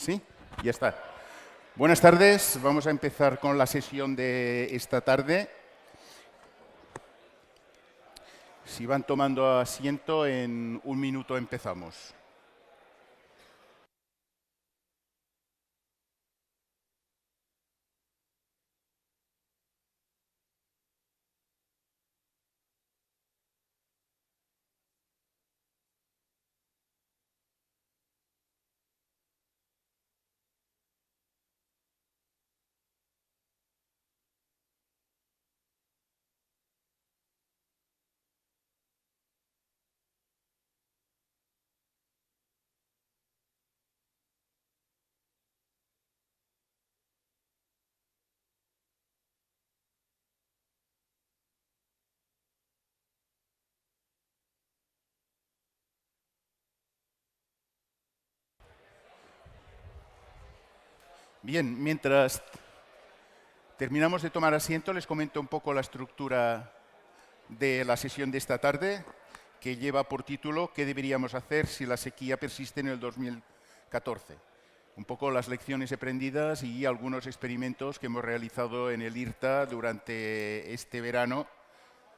Sí, ya está. Buenas tardes, vamos a empezar con la sesión de esta tarde. Si van tomando asiento, en un minuto empezamos. Bien, mientras terminamos de tomar asiento, les comento un poco la estructura de la sesión de esta tarde, que lleva por título ¿Qué deberíamos hacer si la sequía persiste en el 2014? Un poco las lecciones aprendidas y algunos experimentos que hemos realizado en el IRTA durante este verano,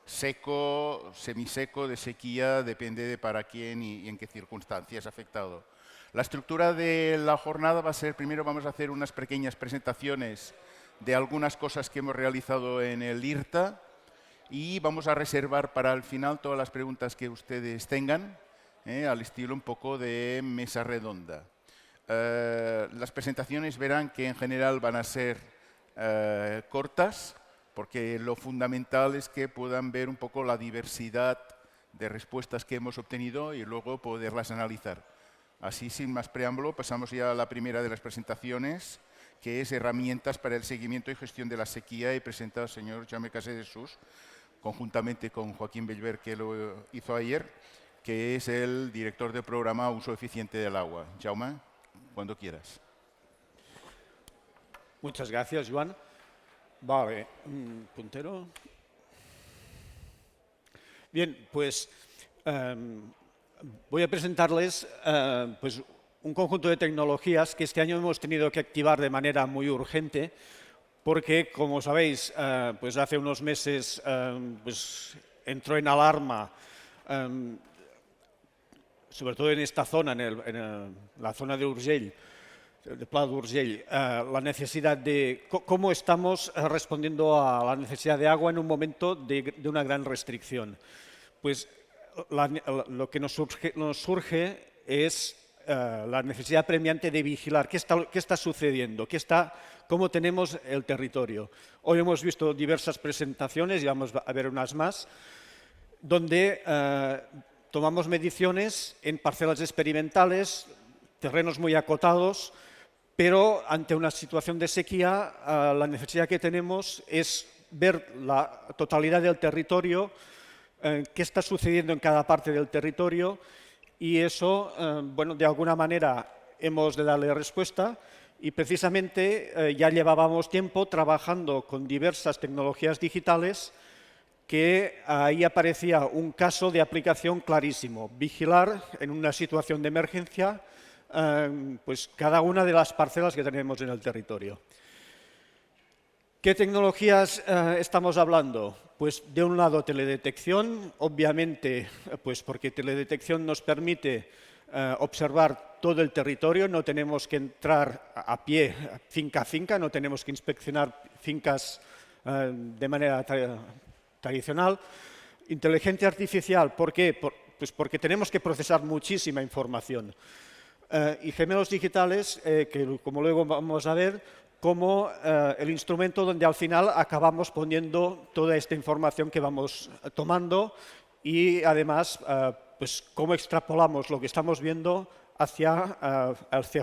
seco, semiseco, de sequía, depende de para quién y en qué circunstancias ha afectado. La estructura de la jornada va a ser, primero vamos a hacer unas pequeñas presentaciones de algunas cosas que hemos realizado en el IRTA y vamos a reservar para el final todas las preguntas que ustedes tengan, al estilo un poco de mesa redonda. Las presentaciones verán que en general van a ser cortas, porque lo fundamental es que puedan ver un poco la diversidad de respuestas que hemos obtenido y luego poderlas analizar. Así, sin más preámbulo, pasamos ya a la primera de las presentaciones, que es herramientas para el seguimiento y gestión de la sequía, y presenta el señor Jaume Casadesús, conjuntamente con Joaquín Bellver, que lo hizo ayer, que es el director del programa Uso Eficiente del Agua. Jaume, cuando quieras. Muchas gracias, Joan. Vale, puntero. Bien, pues voy a presentarles pues, un conjunto de tecnologías que este año hemos tenido que activar de manera muy urgente porque, como sabéis, pues hace unos meses pues entró en alarma, sobre todo en esta zona, en la zona de Urgell, de Pla d'Urgell, la necesidad de cómo estamos respondiendo a la necesidad de agua en un momento de una gran restricción. Pues lo que nos surge es la necesidad premiante de vigilar qué está sucediendo, cómo tenemos el territorio. Hoy hemos visto diversas presentaciones, y vamos a ver unas más, donde tomamos mediciones en parcelas experimentales, terrenos muy acotados, pero ante una situación de sequía, la necesidad que tenemos es ver la totalidad del territorio, qué está sucediendo en cada parte del territorio, y eso, bueno, de alguna manera hemos de darle respuesta, y precisamente ya llevábamos tiempo trabajando con diversas tecnologías digitales que ahí aparecía un caso de aplicación clarísimo: vigilar en una situación de emergencia pues cada una de las parcelas que tenemos en el territorio. ¿Qué tecnologías estamos hablando? Pues de un lado teledetección, obviamente, pues porque teledetección nos permite observar todo el territorio, no tenemos que entrar a pie finca a finca, no tenemos que inspeccionar fincas de manera tradicional. Inteligencia artificial, ¿por qué? Pues porque tenemos que procesar muchísima información. Y gemelos digitales, que como luego vamos a ver, como el instrumento donde al final acabamos poniendo toda esta información que vamos tomando y además pues cómo extrapolamos lo que estamos viendo hacia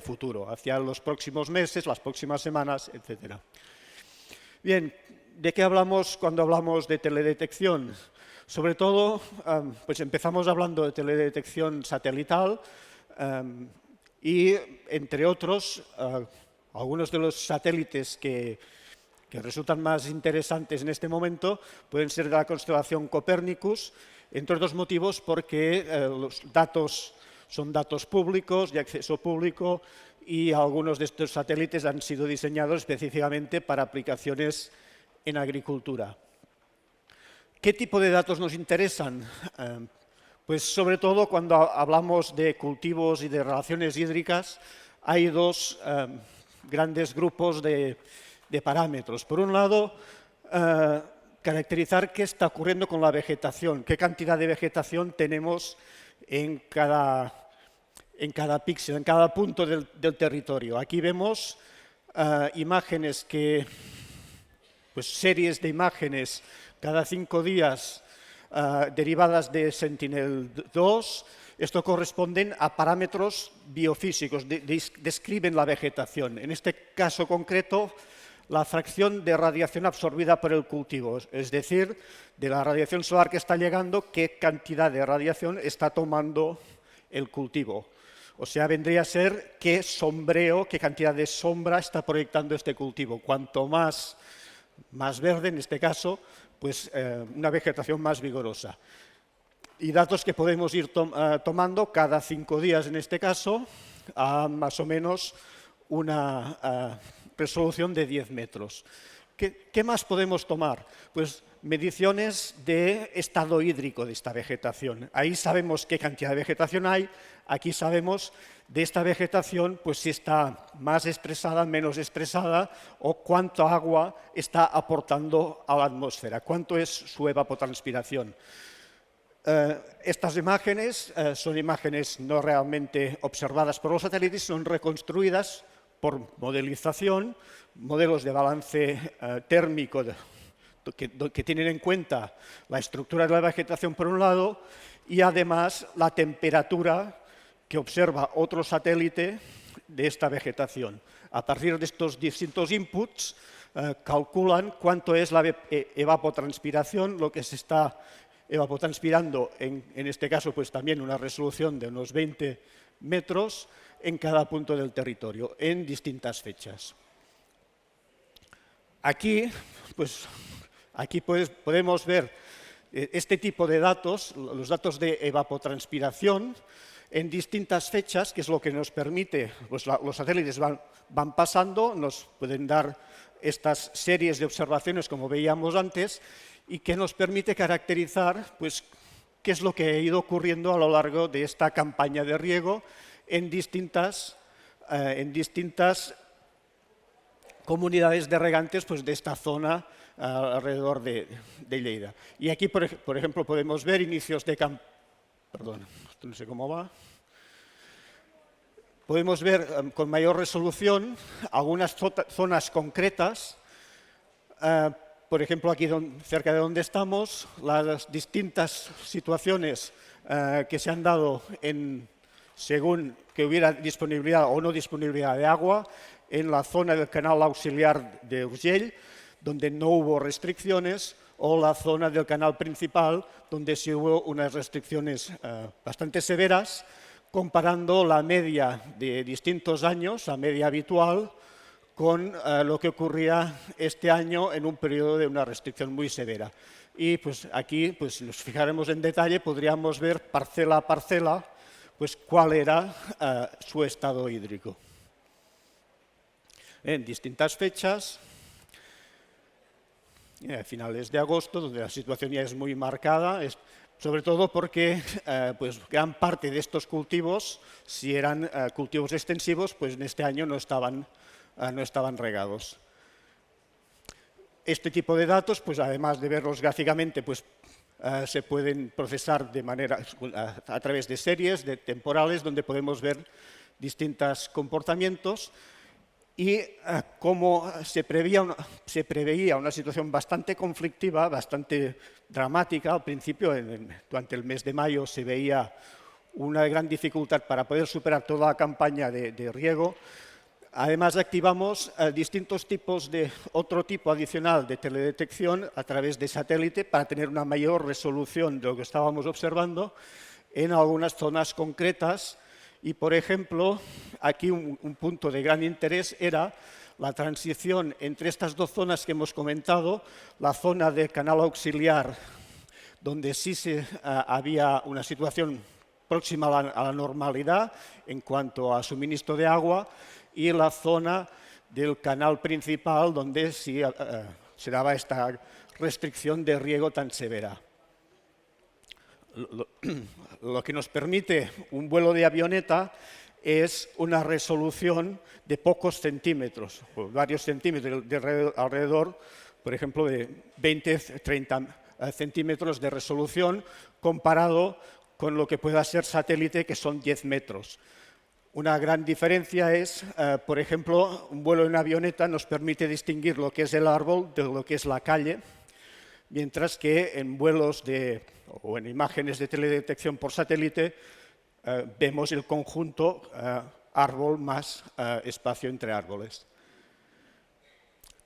futuro, hacia los próximos meses, las próximas semanas, etc. Bien, ¿de qué hablamos cuando hablamos de teledetección? Sobre todo, pues empezamos hablando de teledetección satelital, y, entre otros, algunos de los satélites que resultan más interesantes en este momento pueden ser de la constelación Copernicus, entre otros motivos porque los datos Son datos públicos, de acceso público, y algunos de estos satélites han sido diseñados específicamente para aplicaciones en agricultura. ¿Qué tipo de datos nos interesan? Pues sobre todo cuando hablamos de cultivos y de relaciones hídricas, hay dos grandes grupos de parámetros. Por un lado, caracterizar qué está ocurriendo con la vegetación, qué cantidad de vegetación tenemos en cada píxel, en cada punto del territorio. Aquí vemos imágenes series de imágenes cada 5 días derivadas de Sentinel-2. Esto corresponden a parámetros biofísicos, describen la vegetación. En este caso concreto, la fracción de radiación absorbida por el cultivo, es decir, de la radiación solar que está llegando, qué cantidad de radiación está tomando el cultivo. O sea, vendría a ser qué sombreo, qué cantidad de sombra está proyectando este cultivo. Cuanto más verde, en este caso, pues una vegetación más vigorosa. Y datos que podemos ir tomando cada 5 días, en este caso, a más o menos una resolución de 10 metros. ¿Qué más podemos tomar? Pues mediciones de estado hídrico de esta vegetación. Ahí sabemos qué cantidad de vegetación hay. Aquí sabemos de esta vegetación, pues si está más estresada, menos estresada, o cuánto agua está aportando a la atmósfera, cuánto es su evapotranspiración. Estas imágenes son imágenes no realmente observadas por los satélites, son reconstruidas por modelización, modelos de balance térmico que tienen en cuenta la estructura de la vegetación por un lado y además la temperatura que observa otro satélite de esta vegetación. A partir de estos distintos inputs calculan cuánto es la evapotranspiración, lo que se está evapotranspirando, en este caso pues también una resolución de unos 20 metros en cada punto del territorio, en distintas fechas. Aquí podemos ver este tipo de datos, los datos de evapotranspiración, en distintas fechas, que es lo que nos permite, pues los satélites van pasando, nos pueden dar estas series de observaciones, como veíamos antes, y que nos permite caracterizar pues, qué es lo que ha ido ocurriendo a lo largo de esta campaña de riego en distintas comunidades de regantes pues, de esta zona alrededor de Lleida. Y aquí, por ejemplo, podemos ver inicios de campaña. Perdón, esto no sé cómo va. Podemos ver con mayor resolución algunas zonas concretas. Por ejemplo, aquí cerca de donde estamos, las distintas situaciones que se han dado según que hubiera disponibilidad o no disponibilidad de agua en la zona del canal auxiliar de Urgell, donde no hubo restricciones, o la zona del canal principal, donde sí hubo unas restricciones bastante severas, comparando la media de distintos años, la media habitual, con lo que ocurría este año en un periodo de una restricción muy severa. Y pues aquí, pues, si nos fijaremos en detalle, podríamos ver parcela a parcela pues, cuál era su estado hídrico. En distintas fechas, a finales de agosto, donde la situación ya es muy marcada, sobre todo porque pues, gran parte de estos cultivos, si eran cultivos extensivos, pues en este año no estaban regados. Este tipo de datos, pues, además de verlos gráficamente, pues, se pueden procesar a través de series temporales, donde podemos ver distintos comportamientos. Y como se preveía una situación bastante conflictiva, bastante dramática, al principio, durante el mes de mayo, se veía una gran dificultad para poder superar toda la campaña de riego. Además, activamos distintos tipos otro tipo adicional de teledetección a través de satélite para tener una mayor resolución de lo que estábamos observando en algunas zonas concretas. Y, por ejemplo, aquí un punto de gran interés era la transición entre estas dos zonas que hemos comentado, la zona del canal auxiliar, donde sí había una situación próxima a la normalidad en cuanto a suministro de agua, y la zona del canal principal donde sí se daba esta restricción de riego tan severa. Lo que nos permite un vuelo de avioneta es una resolución de pocos centímetros, o varios centímetros, alrededor, por ejemplo, de 20-30 centímetros de resolución, comparado con lo que pueda ser satélite, que son 10 metros. Una gran diferencia es, por ejemplo, un vuelo en avioneta nos permite distinguir lo que es el árbol de lo que es la calle, mientras que en vuelos o en imágenes de teledetección por satélite vemos el conjunto árbol más espacio entre árboles.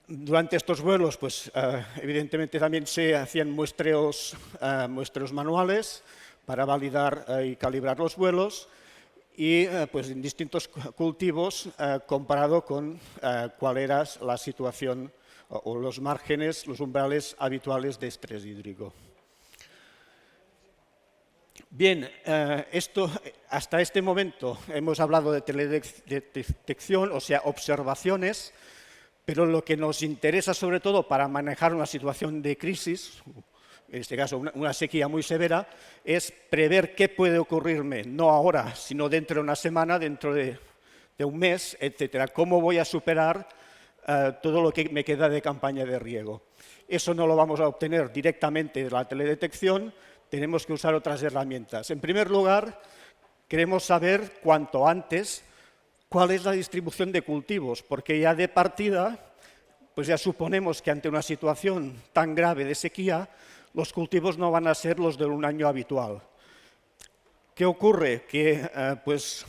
Durante estos vuelos, pues, evidentemente también se hacían muestreos manuales para validar y calibrar los vuelos, y pues, en distintos cultivos comparado con cuál era la situación o los márgenes, los umbrales habituales de estrés hídrico. Bien, hasta este momento hemos hablado de teledetección, o sea, observaciones, pero lo que nos interesa sobre todo para manejar una situación de crisis, en este caso una sequía muy severa, es prever qué puede ocurrirme, no ahora, sino dentro de una semana, dentro de un mes, etcétera. ¿Cómo voy a superar todo lo que me queda de campaña de riego? Eso no lo vamos a obtener directamente de la teledetección, tenemos que usar otras herramientas. En primer lugar, queremos saber cuanto antes cuál es la distribución de cultivos, porque ya de partida, pues ya suponemos que ante una situación tan grave de sequía, los cultivos no van a ser los de un año habitual. ¿Qué ocurre? Que pues,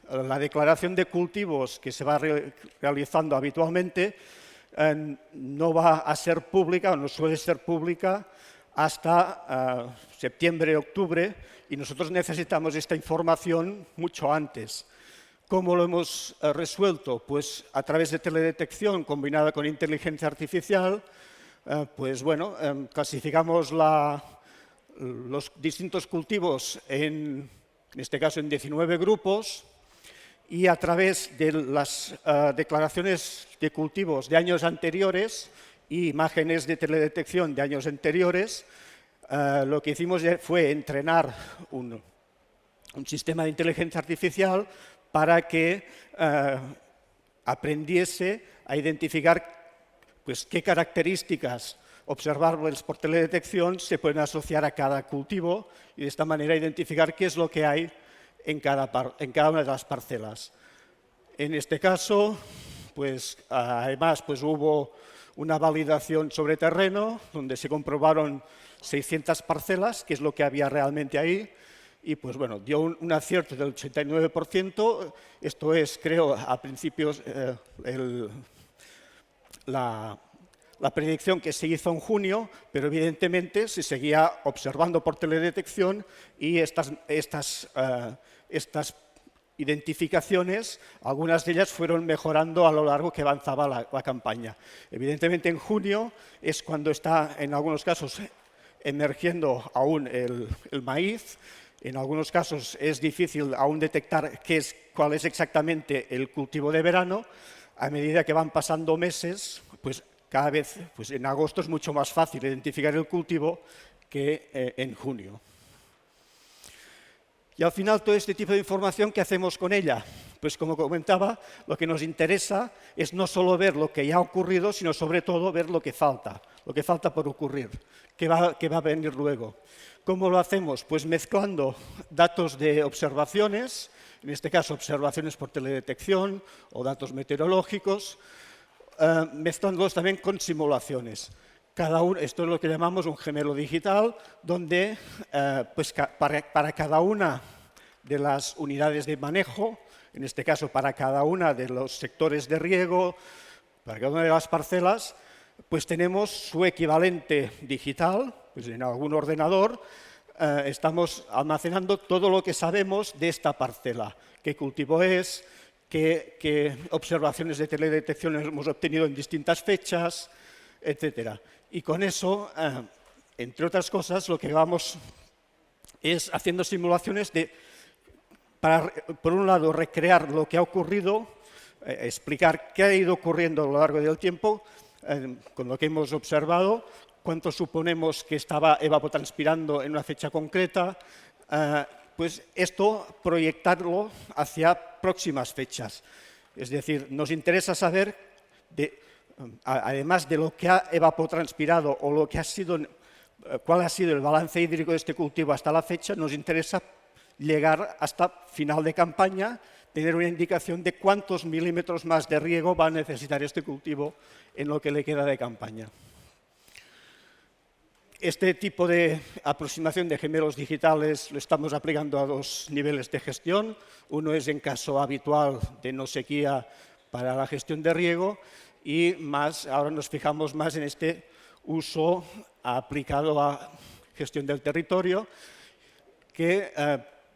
la declaración de cultivos que se va realizando habitualmente no va a ser pública, o no suele ser pública, hasta septiembre, octubre, y nosotros necesitamos esta información mucho antes. ¿Cómo lo hemos resuelto? Pues a través de teledetección combinada con inteligencia artificial, pues bueno, clasificamos los distintos cultivos en este caso en 19 grupos, y a través de las declaraciones de cultivos de años anteriores y imágenes de teledetección de años anteriores, lo que hicimos fue entrenar un sistema de inteligencia artificial para que aprendiese a identificar pues, qué características observables por teledetección se pueden asociar a cada cultivo, y de esta manera identificar qué es lo que hay en cada una de las parcelas. En este caso, pues, además, pues, hubo una validación sobre terreno, donde se comprobaron 600 parcelas, que es lo que había realmente ahí, y pues bueno, dio un acierto del 89%, esto es, creo, a principios, la predicción que se hizo en junio, pero evidentemente se seguía observando por teledetección, y estas identificaciones, algunas de ellas fueron mejorando a lo largo que avanzaba la campaña. Evidentemente en junio es cuando está en algunos casos emergiendo aún el maíz, en algunos casos es difícil aún detectar cuál es exactamente el cultivo de verano. A medida que van pasando meses, pues cada vez pues en agosto es mucho más fácil identificar el cultivo que en junio. Y al final, todo este tipo de información, ¿qué hacemos con ella? Pues como comentaba, lo que nos interesa es no solo ver lo que ya ha ocurrido, sino sobre todo ver lo que falta por ocurrir, qué va a venir luego. ¿Cómo lo hacemos? Pues mezclando datos de observaciones, en este caso observaciones por teledetección o datos meteorológicos, mezclándolos también con simulaciones. Esto es lo que llamamos un gemelo digital, donde pues para cada una de las unidades de manejo, en este caso para cada una de los sectores de riego, para cada una de las parcelas, pues tenemos su equivalente digital, pues en algún ordenador estamos almacenando todo lo que sabemos de esta parcela, qué cultivo es, qué observaciones de teledetección hemos obtenido en distintas fechas, etcétera. Y con eso, entre otras cosas, lo que vamos es haciendo simulaciones de para, por un lado, recrear lo que ha ocurrido, explicar qué ha ido ocurriendo a lo largo del tiempo, con lo que hemos observado, cuánto suponemos que estaba evapotranspirando en una fecha concreta, pues esto proyectarlo hacia próximas fechas. Es decir, nos interesa saber, además de lo que ha evapotranspirado o lo que ha sido, cuál ha sido el balance hídrico de este cultivo hasta la fecha, nos interesa llegar hasta final de campaña, tener una indicación de cuántos milímetros más de riego va a necesitar este cultivo en lo que le queda de campaña. Este tipo de aproximación de gemelos digitales lo estamos aplicando a dos niveles de gestión. Uno es en caso habitual de no sequía para la gestión de riego y ahora nos fijamos más en este uso aplicado a gestión del territorio, que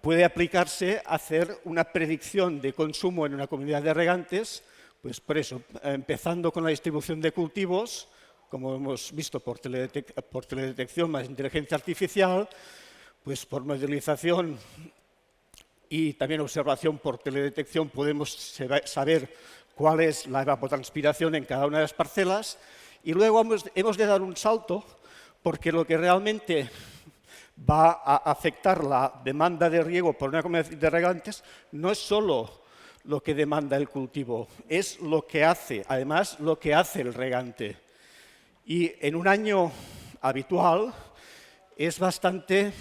puede aplicarse a hacer una predicción de consumo en una comunidad de regantes, pues por eso, empezando con la distribución de cultivos, como hemos visto por teledetección más inteligencia artificial, pues por modelización y también observación por teledetección podemos saber cuál es la evapotranspiración en cada una de las parcelas y luego hemos de dar un salto porque lo que realmente va a afectar la demanda de riego por una comunidad de regantes no es solo lo que demanda el cultivo, es lo que hace, además lo que hace el regante. Y en un año habitual es bastante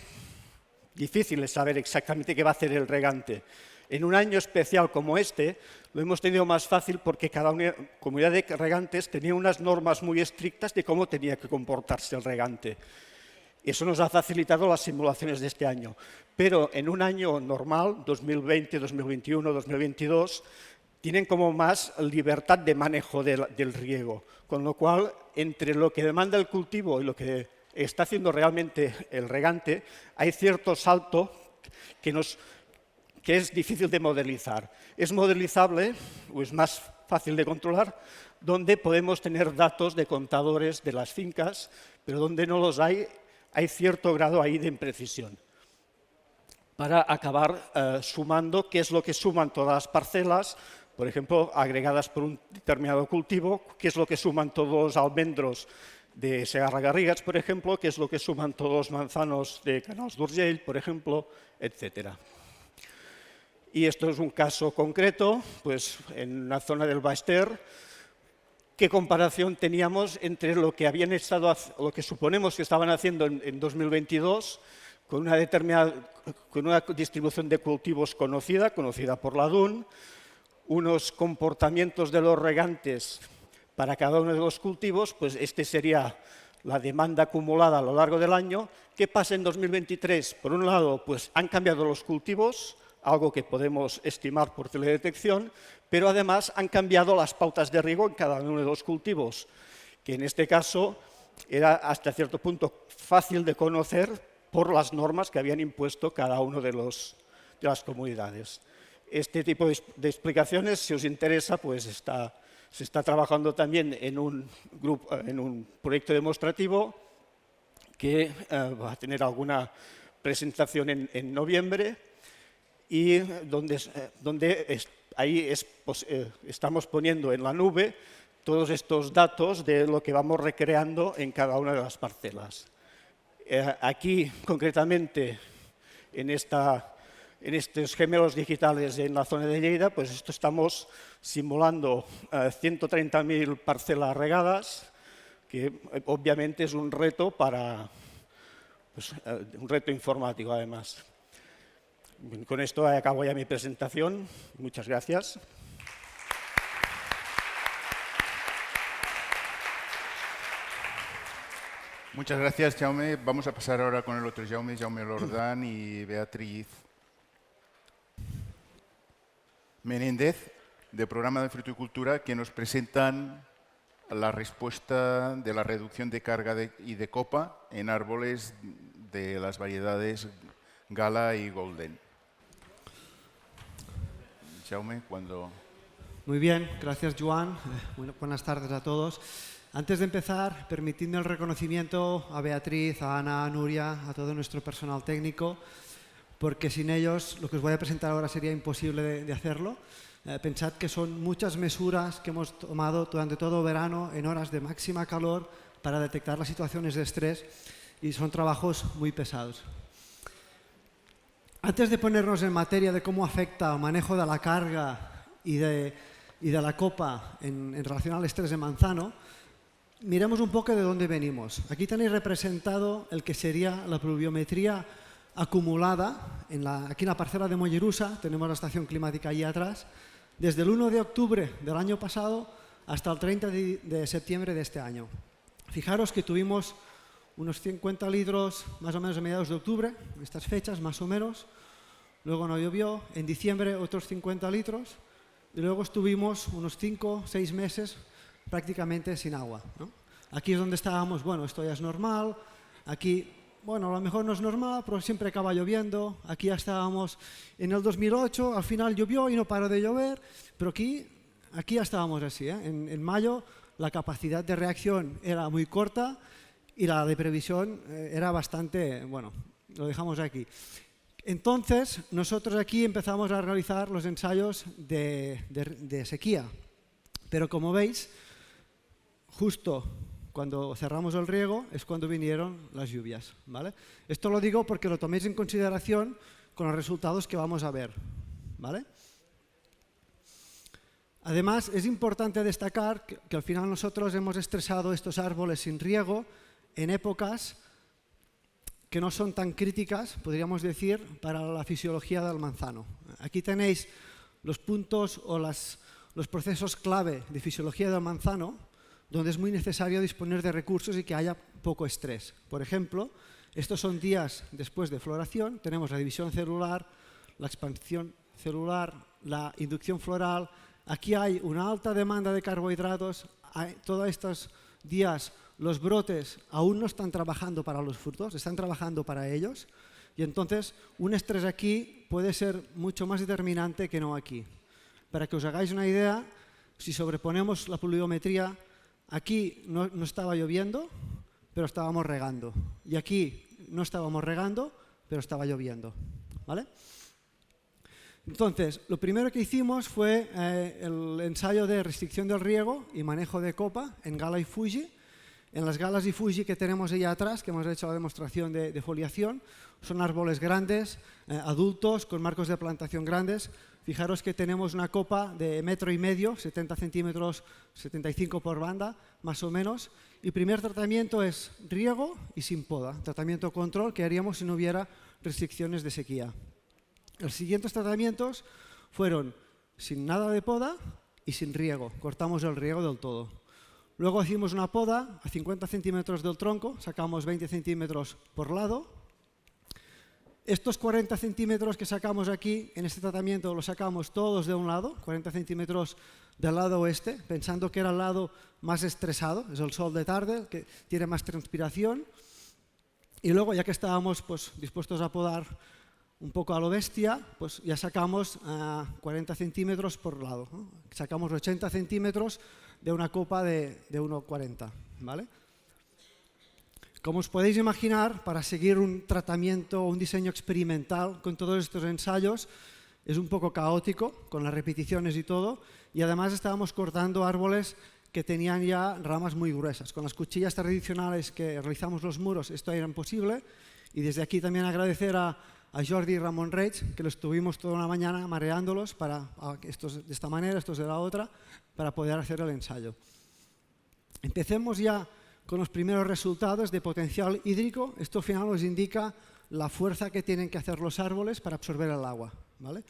difícil saber exactamente qué va a hacer el regante. En un año especial como este lo hemos tenido más fácil porque cada comunidad de regantes tenía unas normas muy estrictas de cómo tenía que comportarse el regante. Eso nos ha facilitado las simulaciones de este año. Pero en un año normal, 2020, 2021, 2022, tienen como más libertad de manejo del riego, con lo cual, entre lo que demanda el cultivo y lo que está haciendo realmente el regante, hay cierto salto que es difícil de modelizar. Es modelizable, o es más fácil de controlar, donde podemos tener datos de contadores de las fincas, pero donde no los hay cierto grado ahí de imprecisión. Para acabar sumando qué es lo que suman todas las parcelas, por ejemplo, agregadas por un determinado cultivo, qué es lo que suman todos los almendros de Segarra-Garrigues, por ejemplo, qué es lo que suman todos los manzanos de Canals d'Urgell, por ejemplo, etc. Y esto es un caso concreto, pues en la zona del Baix Ter, qué comparación teníamos entre lo que habían estado, lo que suponemos que estaban haciendo en 2022, con una distribución de cultivos conocida por la DUN, unos comportamientos de los regantes para cada uno de los cultivos, pues este sería la demanda acumulada a lo largo del año. ¿Qué pasa en 2023? Por un lado, pues han cambiado los cultivos, algo que podemos estimar por teledetección, pero además han cambiado las pautas de riego en cada uno de los cultivos, que en este caso era hasta cierto punto fácil de conocer por las normas que habían impuesto cada uno de las comunidades. Este tipo de explicaciones, si os interesa, pues se está trabajando también en un proyecto demostrativo que va a tener alguna presentación en noviembre y donde ahí estamos poniendo en la nube todos estos datos de lo que vamos recreando en cada una de las parcelas. Aquí, concretamente, en estos gemelos digitales en la zona de Lleida, pues esto estamos simulando 130.000 parcelas regadas, que obviamente es un reto un reto informático además. Con esto acabo ya mi presentación. Muchas gracias. Muchas gracias, Jaume. Vamos a pasar ahora con el otro Jaume Lordán y Beatriz Menéndez, del Programa de Fruticultura, que nos presentan la respuesta de la reducción de carga y de copa en árboles de las variedades Gala y Golden. Jaume, cuando... Muy bien, gracias, Joan. Buenas tardes a todos. Antes de empezar, permitidme el reconocimiento a Beatriz, a Ana, a Nuria, a todo nuestro personal técnico, porque sin ellos lo que os voy a presentar ahora sería imposible de hacerlo. Pensad que son muchas mesuras que hemos tomado durante todo verano en horas de máxima calor para detectar las situaciones de estrés y son trabajos muy pesados. Antes de ponernos en materia de cómo afecta el manejo de la carga y de la copa en relación al estrés de Manzano, miremos un poco de dónde venimos. Aquí tenéis representado el que sería la pluviometría acumulada. Aquí en la parcela de Mollerusa, tenemos la estación climática allí atrás, desde el 1 de octubre del año pasado hasta el 30 de septiembre de este año. Fijaros que tuvimos unos 50 litros más o menos a mediados de octubre, en estas fechas más o menos. Luego no llovió. En diciembre otros 50 litros. Y luego estuvimos unos 5 o 6 meses prácticamente sin agua, ¿no? Aquí es donde estábamos, bueno, esto ya es normal. Aquí, bueno, a lo mejor no es normal, pero siempre acaba lloviendo. Aquí ya estábamos en el 2008, al final llovió y no paró de llover. Pero aquí ya estábamos así, ¿eh? En mayo la capacidad de reacción era muy corta y la de previsión era bastante, bueno, lo dejamos aquí. Entonces, nosotros aquí empezamos a realizar los ensayos de sequía. Pero como veis, justo cuando cerramos el riego es cuando vinieron las lluvias, ¿vale? Esto lo digo porque lo toméis en consideración con los resultados que vamos a ver, ¿vale? Además, es importante destacar que al final nosotros hemos estresado estos árboles sin riego en épocas que no son tan críticas, podríamos decir, para la fisiología del manzano. Aquí tenéis los puntos o los procesos clave de fisiología del manzano, donde es muy necesario disponer de recursos y que haya poco estrés. Por ejemplo, estos son días después de floración, tenemos la división celular, la expansión celular, la inducción floral. Aquí hay una alta demanda de carbohidratos. Todos estos días los brotes aún no están trabajando para los frutos, están trabajando para ellos. Y entonces un estrés aquí puede ser mucho más determinante que no aquí. Para que os hagáis una idea, si sobreponemos la pluviometría, aquí no estaba lloviendo, pero estábamos regando. Y aquí no estábamos regando, pero estaba lloviendo, ¿vale? Entonces, lo primero que hicimos fue el ensayo de restricción del riego y manejo de copa en Gala y Fuji. En las Galas y Fuji que tenemos allá atrás, que hemos hecho la demostración de foliación, son árboles grandes, adultos, con marcos de plantación grandes. Fijaros que tenemos una copa de 1,5 metros, 70 centímetros, 75 por banda, más o menos. Y el primer tratamiento es riego y sin poda, tratamiento control que haríamos si no hubiera restricciones de sequía. Los siguientes tratamientos fueron sin nada de poda y sin riego, cortamos el riego del todo. Luego hicimos una poda a 50 centímetros del tronco, sacamos 20 centímetros por lado. Estos 40 centímetros que sacamos aquí en este tratamiento los sacamos todos de un lado, 40 centímetros del lado oeste, pensando que era el lado más estresado, es el sol de tarde, que tiene más transpiración. Y luego, ya que estábamos dispuestos a podar un poco a lo bestia, pues ya sacamos 40 centímetros por lado, ¿no? Sacamos 80 centímetros de una copa de 1,40, ¿vale? Como os podéis imaginar, para seguir un tratamiento o un diseño experimental con todos estos ensayos es un poco caótico, con las repeticiones y todo, y además estábamos cortando árboles que tenían ya ramas muy gruesas. Con las cuchillas tradicionales que realizamos los muros esto era imposible, y desde aquí también agradecer a Jordi y Ramon Reig, que los tuvimos toda una mañana mareándolos, estos de esta manera, estos de la otra, para poder hacer el ensayo. Empecemos ya con los primeros resultados de potencial hídrico. Esto al final nos indica la fuerza que tienen que hacer los árboles para absorber el agua, ¿vale?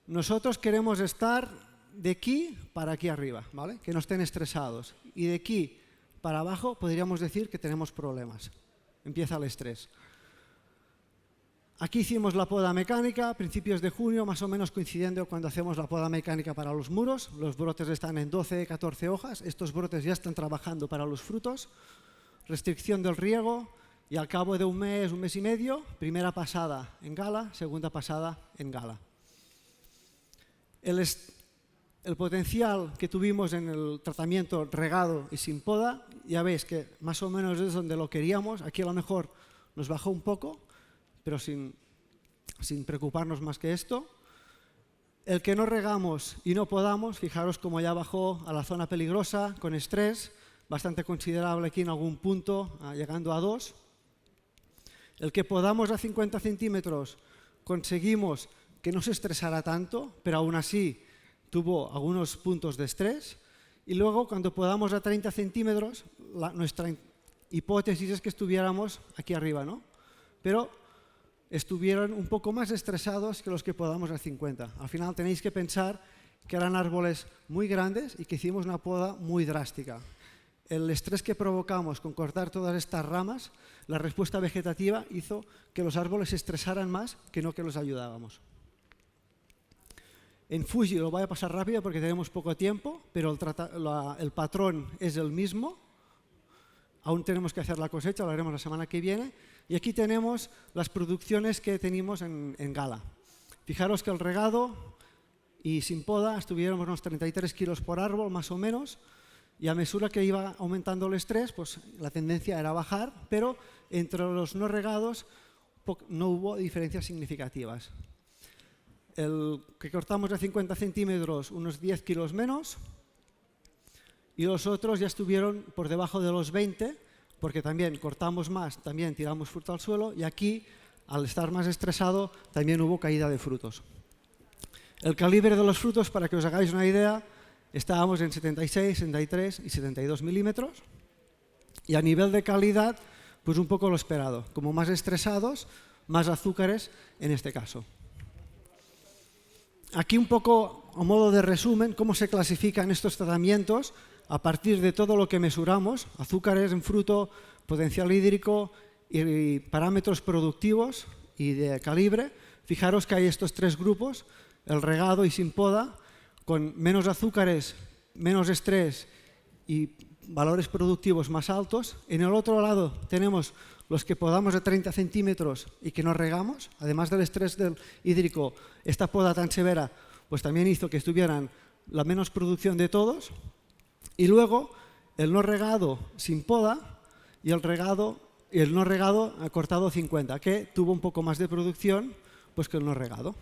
Nosotros queremos estar de aquí para aquí arriba, ¿vale? Que no estén estresados. Y de aquí para abajo podríamos decir que tenemos problemas. Empieza el estrés. Aquí hicimos la poda mecánica a principios de junio, más o menos coincidiendo cuando hacemos la poda mecánica para los muros. Los brotes están en 12, 14 hojas. Estos brotes ya están trabajando para los frutos. Restricción del riego y al cabo de un mes y medio, primera pasada en Gala, segunda pasada en Gala. El potencial que tuvimos en el tratamiento regado y sin poda, ya veis que más o menos es donde lo queríamos. Aquí a lo mejor nos bajó un poco, pero sin sin preocuparnos más que esto. El que no regamos y no podamos, fijaros cómo ya bajó a la zona peligrosa con estrés, bastante considerable aquí en algún punto, llegando a 2. El que podamos a 50 centímetros conseguimos que no se estresara tanto, pero aún así tuvo algunos puntos de estrés. Y luego, cuando podamos a 30 centímetros, nuestra hipótesis es que estuviéramos aquí arriba, ¿no? Pero estuvieron un poco más estresados que los que podamos a 50. Al final tenéis que pensar que eran árboles muy grandes y que hicimos una poda muy drástica. El estrés que provocamos con cortar todas estas ramas, la respuesta vegetativa hizo que los árboles se estresaran más que no que los ayudábamos. En Fuji lo voy a pasar rápido porque tenemos poco tiempo, pero el patrón es el mismo. Aún tenemos que hacer la cosecha, lo haremos la semana que viene. Y aquí tenemos las producciones que tenemos en Gala. Fijaros que el regado y sin poda estuvieron unos 33 kilos por árbol, más o menos. Y a mesura que iba aumentando el estrés, pues la tendencia era bajar, pero entre los no regados no hubo diferencias significativas. El que cortamos de 50 centímetros, unos 10 kilos menos. Y los otros ya estuvieron por debajo de los 20, porque también cortamos más, también tiramos fruto al suelo, y aquí, al estar más estresado, también hubo caída de frutos. El calibre de los frutos, para que os hagáis una idea, estábamos en 76, 73 y 72 milímetros, y a nivel de calidad, pues un poco lo esperado, como más estresados, más azúcares en este caso. Aquí un poco, a modo de resumen, cómo se clasifican estos tratamientos a partir de todo lo que mesuramos, azúcares en fruto, potencial hídrico y parámetros productivos y de calibre. Fijaros que hay estos tres grupos, el regado y sin poda, con menos azúcares, menos estrés y valores productivos más altos. En el otro lado tenemos los que podamos de 30 centímetros y que no regamos. Además del estrés hídrico, esta poda tan severa pues también hizo que estuvieran la menos producción de todos. Y luego el no regado sin poda y el no regado cortado 50, que tuvo un poco más de producción pues que el no regado.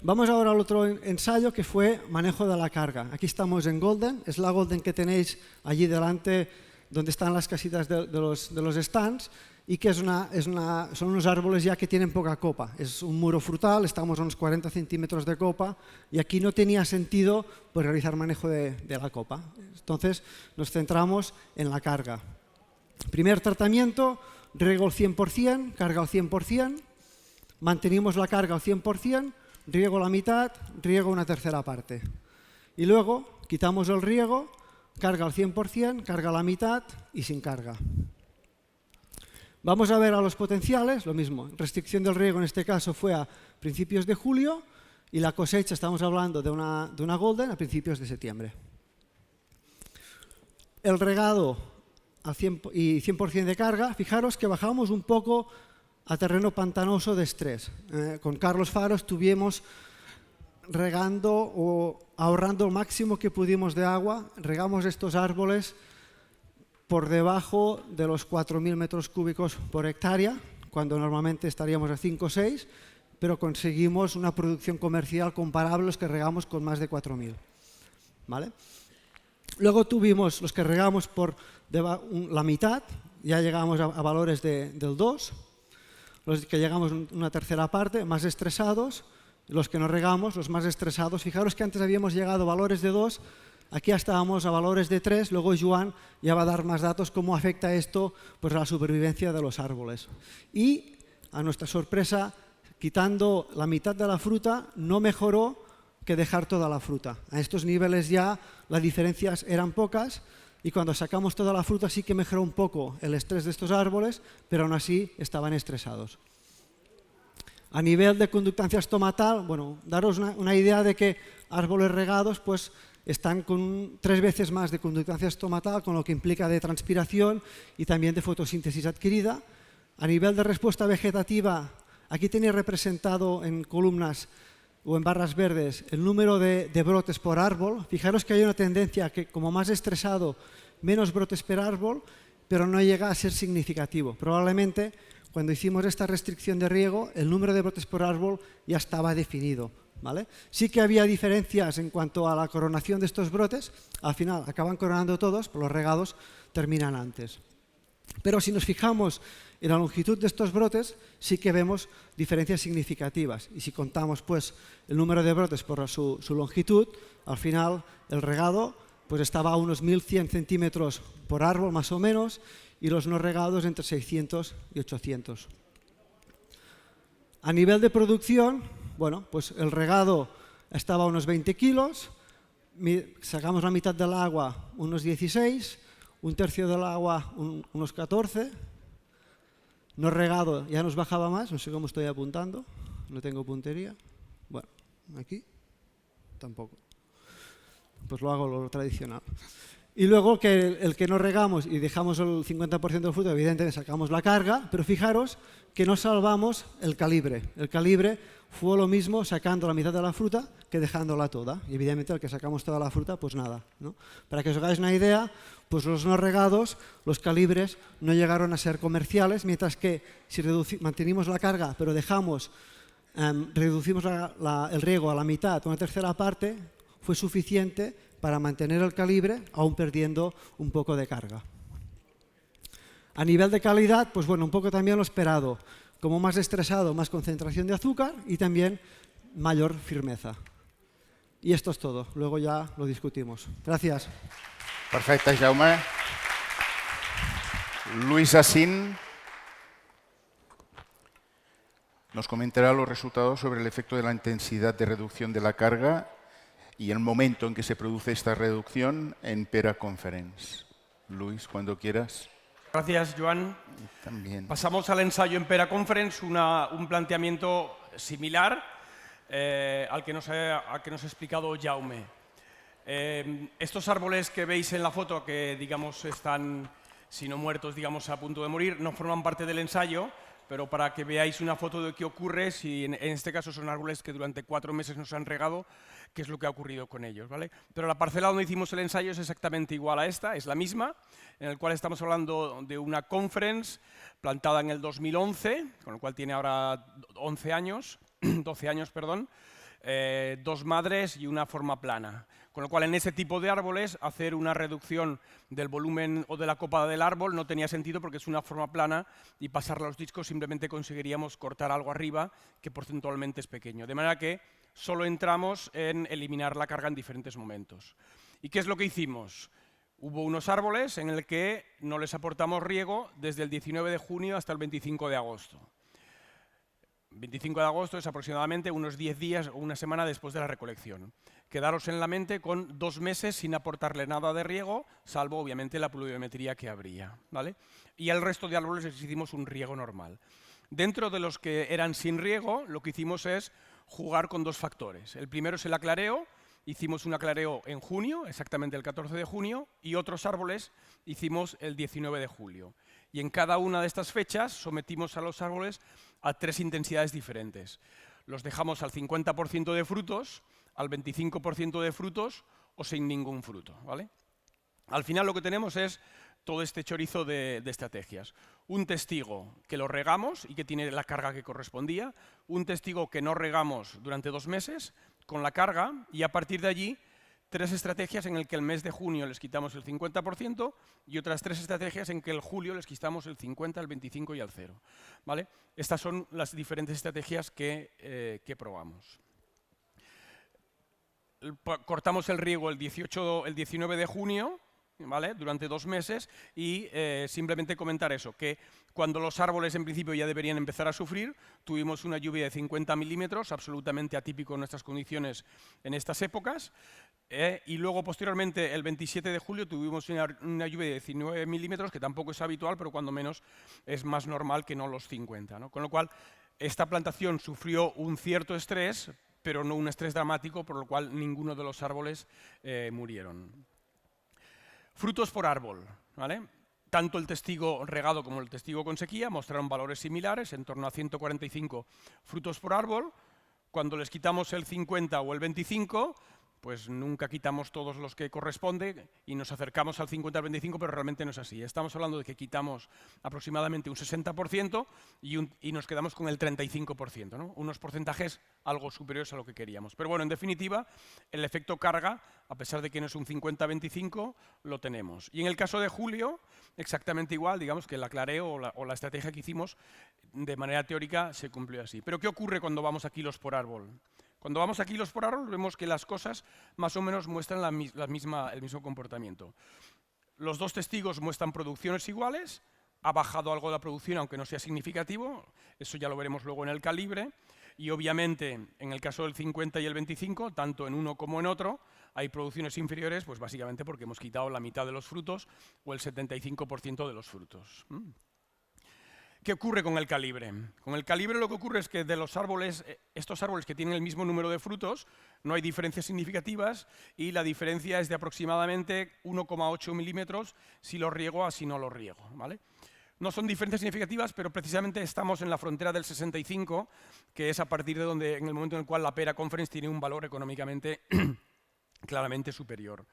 Vamos ahora al otro ensayo, que fue manejo de la carga. Aquí estamos en Golden, es la Golden que tenéis allí delante donde están las casitas de los stands, y que son unos árboles ya que tienen poca copa. Es un muro frutal, estamos a unos 40 centímetros de copa, y aquí no tenía sentido pues, realizar manejo de la copa. Entonces nos centramos en la carga. Primer tratamiento, riego al 100%, carga al 100%, mantenimos la carga al 100%, riego la mitad, riego una tercera parte. Y luego quitamos el riego, carga al 100%, carga la mitad y sin carga. Vamos a ver a los potenciales, lo mismo. Restricción del riego en este caso fue a principios de julio y la cosecha, estamos hablando de una Golden, a principios de septiembre. El regado al 100% de carga, fijaros que bajamos un poco a terreno pantanoso de estrés. Con Carlos Faro estuvimos regando o ahorrando el máximo que pudimos de agua. Regamos estos árboles por debajo de los 4.000 metros cúbicos por hectárea, cuando normalmente estaríamos a 5 o 6, pero conseguimos una producción comercial comparable a los que regamos con más de 4.000. ¿Vale? Luego tuvimos los que regamos por la mitad, ya llegamos a valores del 2, los que llegamos a una tercera parte, más estresados, los que no regamos, los más estresados. Fijaros que antes habíamos llegado a valores de 2, aquí ya estábamos a valores de 3, luego Joan ya va a dar más datos cómo afecta esto pues, a la supervivencia de los árboles. Y, a nuestra sorpresa, quitando la mitad de la fruta, no mejoró que dejar toda la fruta. A estos niveles ya las diferencias eran pocas, y cuando sacamos toda la fruta sí que mejoró un poco el estrés de estos árboles, pero aún así estaban estresados. A nivel de conductancia estomatal, bueno, daros una idea de que árboles regados pues, están con 3 veces más de conductancia estomatal, con lo que implica de transpiración y también de fotosíntesis adquirida. A nivel de respuesta vegetativa, aquí tenéis representado en columnas o en barras verdes el número de brotes por árbol. Fijaros que hay una tendencia que como más estresado, menos brotes por árbol, pero no llega a ser significativo. Probablemente cuando hicimos esta restricción de riego, el número de brotes por árbol ya estaba definido, ¿vale? Sí que había diferencias en cuanto a la coronación de estos brotes, al final acaban coronando todos, pero los regados terminan antes. Pero si nos fijamos en la longitud de estos brotes, sí que vemos diferencias significativas. Y si contamos pues, el número de brotes por su longitud, al final el regado pues, estaba a unos 1.100 centímetros por árbol más o menos, y los no regados entre 600 y 800. A nivel de producción, bueno, pues el regado estaba a unos 20 kilos, sacamos la mitad del agua, unos 16, un tercio del agua, unos 14, no regado ya nos bajaba más, no sé cómo estoy apuntando, no tengo puntería, bueno, aquí tampoco, pues lo hago lo tradicional. Y luego el que no regamos y dejamos el 50% del fruto, evidentemente sacamos la carga, pero fijaros que no salvamos el calibre. El calibre fue lo mismo sacando la mitad de la fruta que dejándola toda. Y evidentemente el que sacamos toda la fruta, pues nada, ¿no? Para que os hagáis una idea, pues los no regados, los calibres no llegaron a ser comerciales, mientras que si mantenimos la carga pero reducimos el riego a la mitad o una tercera parte, fue suficiente para mantener el calibre, aún perdiendo un poco de carga. A nivel de calidad, pues bueno, un poco también lo esperado. Como más estresado, más concentración de azúcar y también mayor firmeza. Y esto es todo. Luego ya lo discutimos. Gracias. Perfecte, Jaume. Luis Asín nos comentará los resultados sobre el efecto de la intensidad de reducción de la carga y el momento en que se produce esta reducción en Pera Conference. Luis, cuando quieras. Gracias, Joan. También. Pasamos al ensayo en Pera Conference, un planteamiento similar al que nos ha explicado Jaume. Estos árboles que veis en la foto, que digamos están, si no muertos, digamos a punto de morir, no forman parte del ensayo, pero para que veáis una foto de qué ocurre, si en este caso son árboles que durante 4 meses nos han regado, qué es lo que ha ocurrido con ellos, ¿vale? Pero la parcela donde hicimos el ensayo es exactamente igual a esta, es la misma, en el cual estamos hablando de una conference plantada en el 2011, con lo cual tiene ahora 12 años, 2 madres y una forma plana. Con lo cual, en ese tipo de árboles, hacer una reducción del volumen o de la copa del árbol no tenía sentido porque es una forma plana y pasar los discos simplemente conseguiríamos cortar algo arriba que porcentualmente es pequeño. De manera que solo entramos en eliminar la carga en diferentes momentos. ¿Y qué es lo que hicimos? Hubo unos árboles en el que no les aportamos riego desde el 19 de junio hasta el 25 de agosto. 25 de agosto es aproximadamente unos 10 días o una semana después de la recolección. Quedaros en la mente con 2 meses sin aportarle nada de riego, salvo obviamente la pluviometría que habría, ¿vale? Y al resto de árboles les hicimos un riego normal. Dentro de los que eran sin riego, lo que hicimos es jugar con 2 factores. El primero es el aclareo. Hicimos un aclareo en junio, exactamente el 14 de junio, y otros árboles hicimos el 19 de julio. Y en cada una de estas fechas sometimos a los árboles a 3 intensidades diferentes. Los dejamos al 50% de frutos, al 25% de frutos o sin ningún fruto, ¿vale? Al final lo que tenemos es todo este chorizo de estrategias. Un testigo que lo regamos y que tiene la carga que correspondía, un testigo que no regamos durante 2 meses con la carga y a partir de allí 3 estrategias en el que el mes de junio les quitamos el 50% y otras 3 estrategias en que el julio les quitamos el 50, el 25 y el 0. ¿Vale? Estas son las diferentes estrategias que probamos. Cortamos el riego el 19 de junio, ¿vale? Durante 2 meses y simplemente comentar eso, que cuando los árboles en principio ya deberían empezar a sufrir, tuvimos una lluvia de 50 milímetros, absolutamente atípico en nuestras condiciones en estas épocas, y luego posteriormente el 27 de julio tuvimos una lluvia de 19 milímetros, que tampoco es habitual, pero cuando menos es más normal que no los 50, ¿no? Con lo cual, esta plantación sufrió un cierto estrés, pero no un estrés dramático, por lo cual ninguno de los árboles murieron. Frutos por árbol, ¿vale? Tanto el testigo regado como el testigo con sequía mostraron valores similares, en torno a 145 frutos por árbol. Cuando les quitamos el 50 o el 25, pues nunca quitamos todos los que corresponde y nos acercamos al 50 al 25, pero realmente no es así. Estamos hablando de que quitamos aproximadamente un 60% y nos quedamos con el 35%, ¿no? Unos porcentajes algo superiores a lo que queríamos. Pero bueno, en definitiva, el efecto carga, a pesar de que no es un 50-25, lo tenemos. Y en el caso de Julio, exactamente igual, digamos que el aclareo o la estrategia que hicimos de manera teórica se cumplió así. Pero ¿qué ocurre cuando vamos a kilos por árbol? Cuando vamos a kilos por árbol vemos que las cosas más o menos muestran el mismo comportamiento. Los dos testigos muestran producciones iguales, ha bajado algo la producción aunque no sea significativo, eso ya lo veremos luego en el calibre, y obviamente en el caso del 50 y el 25, tanto en uno como en otro, hay producciones inferiores, pues básicamente porque hemos quitado la mitad de los frutos o el 75% de los frutos. ¿Qué ocurre con el calibre? Con el calibre lo que ocurre es que de los árboles, estos árboles que tienen el mismo número de frutos, no hay diferencias significativas y la diferencia es de aproximadamente 1,8 milímetros si lo riego a si no lo riego, ¿vale? No son diferencias significativas, pero precisamente estamos en la frontera del 65, que es a partir de donde, en el momento en el cual la pera conference tiene un valor económicamente claramente superior.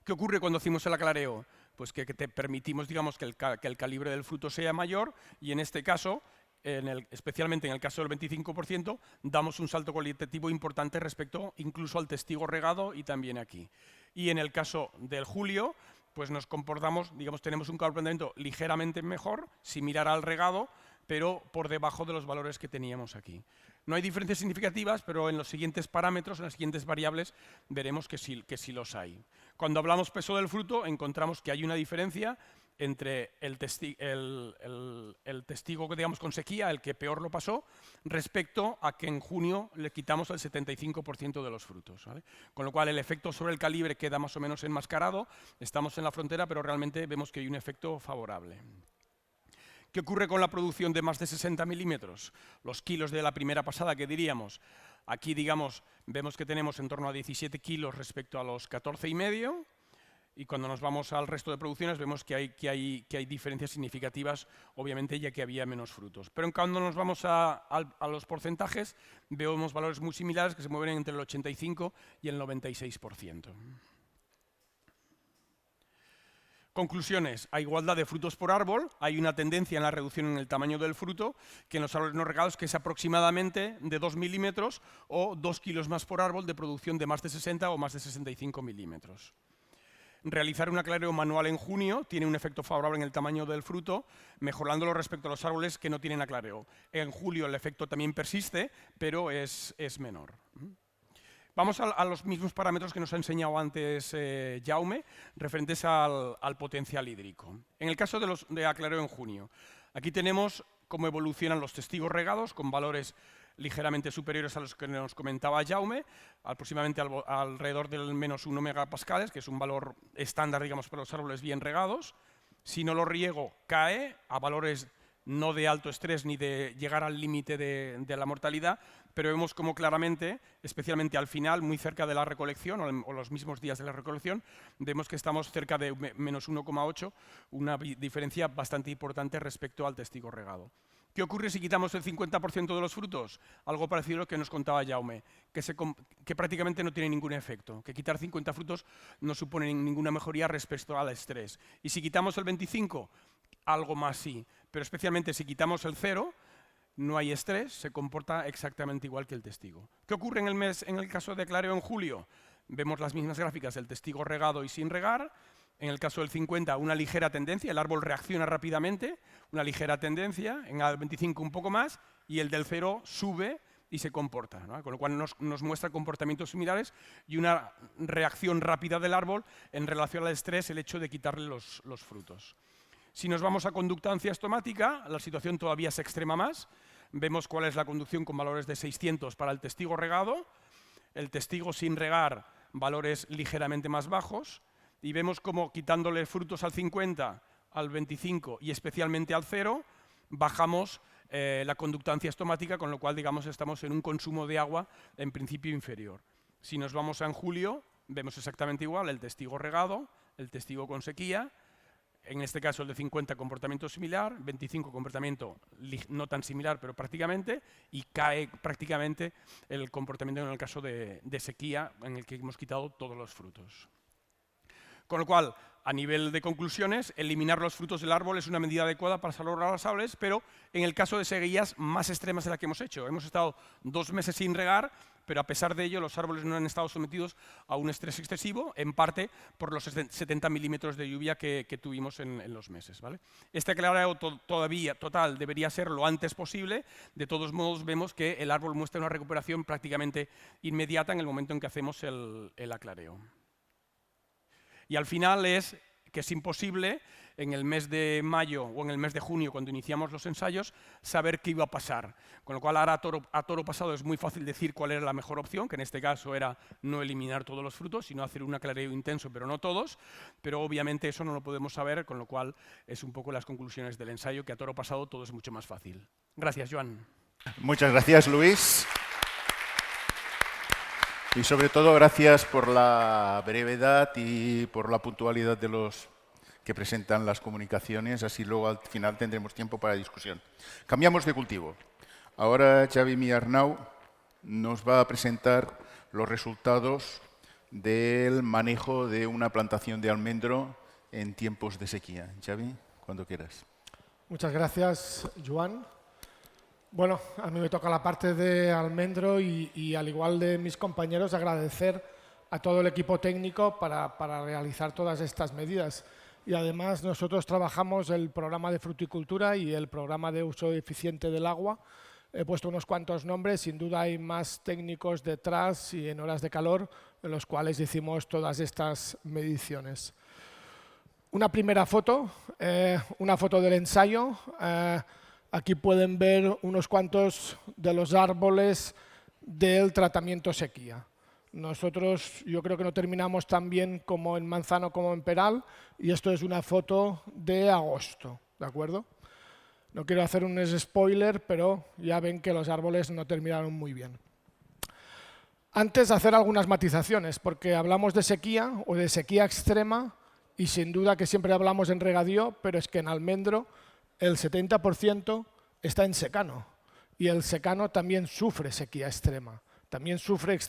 ¿Qué ocurre cuando hacemos el aclareo? Pues que te permitimos, digamos, que el calibre del fruto sea mayor y en este caso, especialmente en el caso del 25%, damos un salto cualitativo importante respecto incluso al testigo regado y también aquí. Y en el caso del Julio, pues nos comportamos, digamos, tenemos un comportamiento ligeramente mejor, similar al regado, pero por debajo de los valores que teníamos aquí. No hay diferencias significativas, pero en los siguientes parámetros, en las siguientes variables, veremos que sí los hay. Cuando hablamos peso del fruto, encontramos que hay una diferencia entre el testigo, digamos, con sequía, el que peor lo pasó, respecto a que en junio le quitamos el 75% de los frutos, ¿vale? Con lo cual el efecto sobre el calibre queda más o menos enmascarado, estamos en la frontera, pero realmente vemos que hay un efecto favorable. ¿Qué ocurre con la producción de más de 60 milímetros? Los kilos de la primera pasada que diríamos. Aquí, digamos, vemos que tenemos en torno a 17 kilos respecto a los 14,5. Y cuando nos vamos al resto de producciones vemos que hay diferencias significativas, obviamente, ya que había menos frutos. Pero cuando nos vamos a los porcentajes, vemos valores muy similares que se mueven entre el 85 y el 96%. Conclusiones. A igualdad de frutos por árbol, hay una tendencia en la reducción en el tamaño del fruto que en los árboles no regados que es aproximadamente de 2 milímetros o 2 kilos más por árbol de producción de más de 60 o más de 65 milímetros. Realizar un aclareo manual en junio tiene un efecto favorable en el tamaño del fruto, mejorándolo respecto a los árboles que no tienen aclareo. En julio el efecto también persiste, pero es menor. Vamos a los mismos parámetros que nos ha enseñado antes Jaume, referentes al potencial hídrico. En el caso de aclareo en junio, aquí tenemos cómo evolucionan los testigos regados con valores ligeramente superiores a los que nos comentaba Jaume, aproximadamente alrededor del menos 1 megapascales, que es un valor estándar, digamos, para los árboles bien regados. Si no lo riego, cae a valores no de alto estrés ni de llegar al límite de la mortalidad, pero vemos como claramente, especialmente al final, muy cerca de la recolección o los mismos días de la recolección, vemos que estamos cerca de menos 1,8, una diferencia bastante importante respecto al testigo regado. ¿Qué ocurre si quitamos el 50% de los frutos? Algo parecido a lo que nos contaba Jaume, que prácticamente no tiene ningún efecto, que quitar 50 frutos no supone ninguna mejoría respecto al estrés. Y si quitamos el 25, algo más sí, pero especialmente si quitamos el 0, no hay estrés, se comporta exactamente igual que el testigo. ¿Qué ocurre en el caso de aclareo en julio? Vemos las mismas gráficas del testigo regado y sin regar. En el caso del 50, una ligera tendencia, el árbol reacciona rápidamente, una ligera tendencia, en el 25 un poco más, y el del 0 sube y se comporta, ¿no? Con lo cual nos muestra comportamientos similares y una reacción rápida del árbol en relación al estrés, el hecho de quitarle los frutos. Si nos vamos a conductancia estomática, la situación todavía se extrema más. Vemos cuál es la conducción con valores de 600 para el testigo regado, el testigo sin regar, valores ligeramente más bajos, y vemos cómo quitándole frutos al 50, al 25 y especialmente al 0, bajamos la conductancia estomática, con lo cual, digamos, estamos en un consumo de agua en principio inferior. Si nos vamos a en julio, vemos exactamente igual el testigo regado, el testigo con sequía, en este caso el de 50 comportamiento similar, 25 comportamiento no tan similar pero prácticamente, y cae prácticamente el comportamiento en el caso de sequía en el que hemos quitado todos los frutos. Con lo cual, a nivel de conclusiones, eliminar los frutos del árbol es una medida adecuada para salvar las aves, pero en el caso de sequías más extremas de las que hemos hecho. Hemos estado 2 meses sin regar, pero a pesar de ello los árboles no han estado sometidos a un estrés excesivo, en parte por los 70 milímetros de lluvia que tuvimos en los meses, ¿vale? Este aclarado total debería ser lo antes posible. De todos modos, vemos que el árbol muestra una recuperación prácticamente inmediata en el momento en que hacemos el aclareo. Y al final es que es imposible en el mes de mayo o en el mes de junio, cuando iniciamos los ensayos, saber qué iba a pasar. Con lo cual, ahora a toro pasado es muy fácil decir cuál era la mejor opción, que en este caso era no eliminar todos los frutos, sino hacer un aclareo intenso, pero no todos. Pero obviamente eso no lo podemos saber, con lo cual es un poco las conclusiones del ensayo, que a toro pasado todo es mucho más fácil. Gracias, Joan. Muchas gracias, Luis. Y sobre todo, gracias por la brevedad y por la puntualidad de los que presentan las comunicaciones, así luego al final tendremos tiempo para discusión. Cambiamos de cultivo. Ahora Xavi Miarnau nos va a presentar los resultados del manejo de una plantación de almendro en tiempos de sequía. Xavi, cuando quieras. Muchas gracias, Joan. Bueno, a mí me toca la parte de almendro y al igual de mis compañeros, agradecer a todo el equipo técnico para realizar todas estas medidas. Y además nosotros trabajamos el programa de fruticultura y el programa de uso eficiente del agua. He puesto unos cuantos nombres, sin duda hay más técnicos detrás y en horas de calor en los cuales hicimos todas estas mediciones. Una primera foto, una foto del ensayo. Aquí pueden ver unos cuantos de los árboles del tratamiento sequía. Nosotros, yo creo que no terminamos tan bien como en Manzano como en Peral, y esto es una foto de agosto, ¿de acuerdo? No quiero hacer un spoiler, pero ya ven que los árboles no terminaron muy bien. Antes, hacer algunas matizaciones, porque hablamos de sequía o de sequía extrema, y sin duda que siempre hablamos en regadío, pero es que en almendro el 70% está en secano, y el secano también sufre sequía extrema, también sufre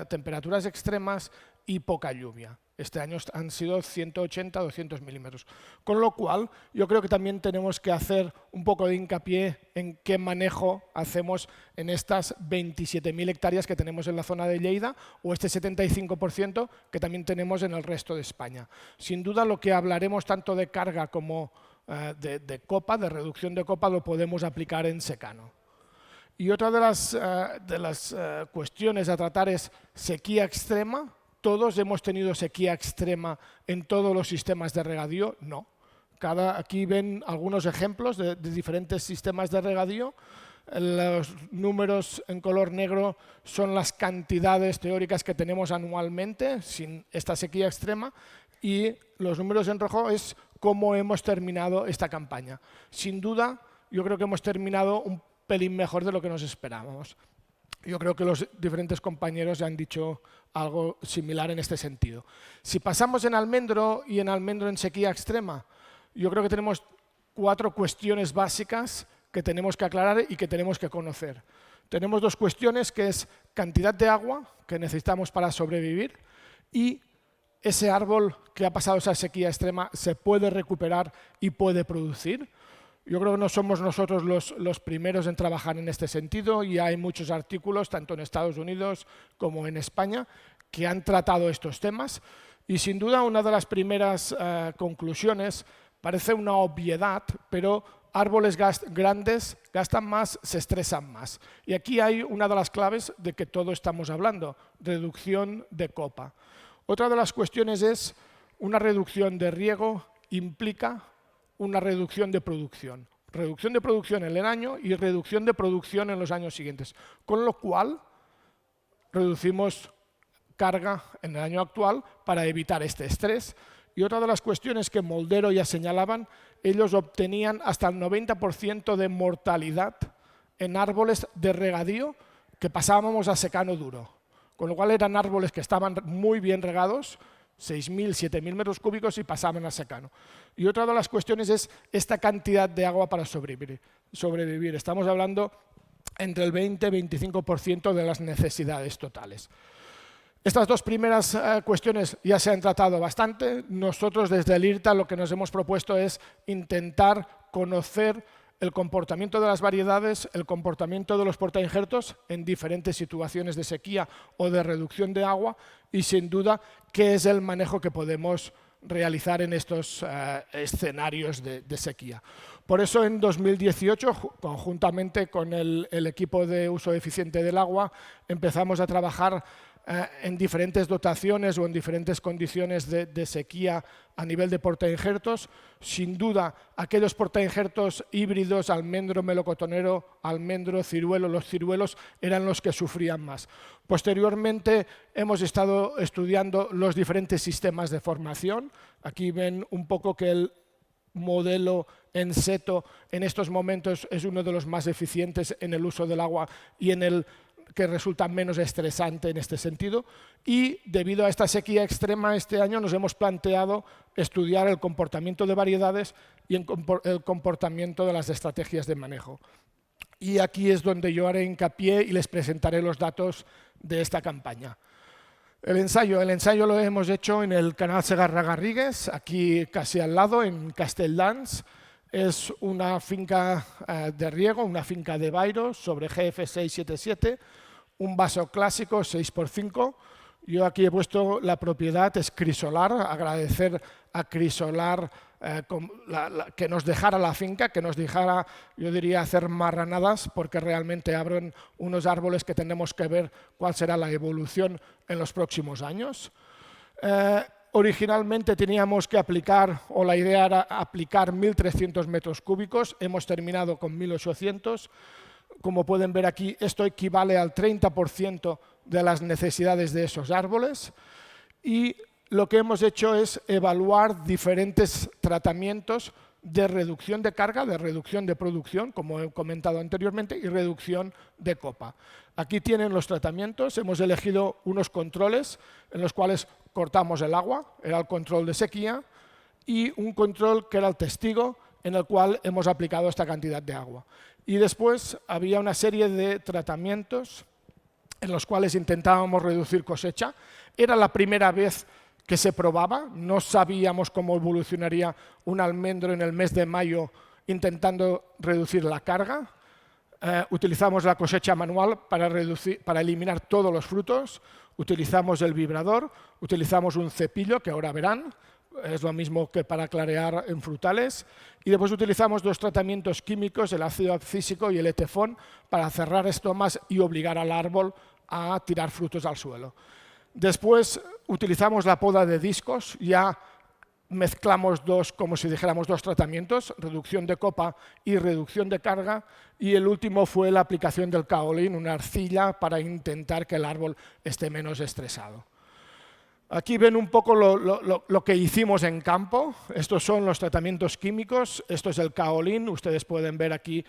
temperaturas extremas y poca lluvia. Este año han sido 180-200 milímetros, con lo cual yo creo que también tenemos que hacer un poco de hincapié en qué manejo hacemos en estas 27.000 hectáreas que tenemos en la zona de Lleida o este 75% que también tenemos en el resto de España. Sin duda lo que hablaremos tanto de carga como de copa, de reducción de copa, lo podemos aplicar en secano. Y otra de las cuestiones a tratar es sequía extrema. ¿Todos hemos tenido sequía extrema en todos los sistemas de regadío? No. Aquí ven algunos ejemplos de diferentes sistemas de regadío. Los números en color negro son las cantidades teóricas que tenemos anualmente sin esta sequía extrema, y los números en rojo es cómo hemos terminado esta campaña. Sin duda, yo creo que hemos terminado un pelín mejor de lo que nos esperábamos. Yo creo que los diferentes compañeros ya han dicho algo similar en este sentido. Si pasamos en almendro y en almendro en sequía extrema, yo creo que tenemos 4 cuestiones básicas que tenemos que aclarar y que tenemos que conocer. Tenemos 2 cuestiones, que es cantidad de agua que necesitamos para sobrevivir, y ese árbol que ha pasado esa sequía extrema se puede recuperar y puede producir. Yo creo que no somos nosotros los primeros en trabajar en este sentido, y hay muchos artículos, tanto en Estados Unidos como en España, que han tratado estos temas. Y sin duda una de las primeras conclusiones, parece una obviedad, pero árboles grandes gastan más, se estresan más. Y aquí hay una de las claves de que todo estamos hablando, reducción de copa. Otra de las cuestiones es una reducción de riego implica una reducción de producción. Reducción de producción en el año y reducción de producción en los años siguientes. Con lo cual, reducimos carga en el año actual para evitar este estrés. Y otra de las cuestiones que Moldero ya señalaban, ellos obtenían hasta el 90% de mortalidad en árboles de regadío que pasábamos a secano duro. Con lo cual eran árboles que estaban muy bien regados, 6.000, 7.000 metros cúbicos y pasaban a secano. Y otra de las cuestiones es esta cantidad de agua para sobrevivir. Estamos hablando entre el 20 y 25% de las necesidades totales. Estas dos primeras cuestiones ya se han tratado bastante. Nosotros desde el IRTA lo que nos hemos propuesto es intentar conocer el comportamiento de las variedades, el comportamiento de los portainjertos en diferentes situaciones de sequía o de reducción de agua y, sin duda, qué es el manejo que podemos realizar en estos escenarios de sequía. Por eso, en 2018, conjuntamente con el equipo de uso eficiente del agua, empezamos a trabajar en diferentes dotaciones o en diferentes condiciones de sequía a nivel de portainjertos. Sin duda, aquellos portainjertos híbridos, almendro, melocotonero, almendro, ciruelo, los ciruelos eran los que sufrían más. Posteriormente hemos estado estudiando los diferentes sistemas de formación. Aquí ven un poco que el modelo en seto en estos momentos es uno de los más eficientes en el uso del agua y en el que resulta menos estresante en este sentido, y debido a esta sequía extrema este año nos hemos planteado estudiar el comportamiento de variedades y el comportamiento de las estrategias de manejo. Y aquí es donde yo haré hincapié y les presentaré los datos de esta campaña. El ensayo lo hemos hecho en el canal Segarra-Garrigues, aquí casi al lado, en Castelldans. Es una finca de riego, una finca de Bairo sobre GF 677, un vaso clásico 6x5. Yo aquí he puesto la propiedad, es Crisolar, agradecer a Crisolar que nos dejara la finca, que nos dejara, yo diría, hacer marranadas, porque realmente abren unos árboles que tenemos que ver cuál será la evolución en los próximos años. Originalmente teníamos que aplicar, o la idea era aplicar 1.300 metros cúbicos, hemos terminado con 1.800. Como pueden ver aquí, esto equivale al 30% de las necesidades de esos árboles. Y lo que hemos hecho es evaluar diferentes tratamientos de reducción de carga, de reducción de producción, como he comentado anteriormente, y reducción de copa. Aquí tienen los tratamientos, hemos elegido unos controles en los cuales cortamos el agua, era el control de sequía, y un control que era el testigo, en el cual hemos aplicado esta cantidad de agua. Y después había una serie de tratamientos en los cuales intentábamos reducir cosecha. Era la primera vez que se probaba, no sabíamos cómo evolucionaría un almendro en el mes de mayo intentando reducir la carga. Utilizamos la cosecha manual para eliminar todos los frutos, utilizamos el vibrador, utilizamos un cepillo, que ahora verán, es lo mismo que para clarear en frutales, y después utilizamos dos tratamientos químicos, el ácido abscísico y el etefón, para cerrar estomas y obligar al árbol a tirar frutos al suelo. Después utilizamos la poda de discos, ya mezclamos como si dijéramos dos tratamientos, reducción de copa y reducción de carga, y el último fue la aplicación del kaolin, una arcilla para intentar que el árbol esté menos estresado. Aquí ven un poco lo que hicimos en campo. Estos son los tratamientos químicos, esto es el kaolin, ustedes pueden ver aquí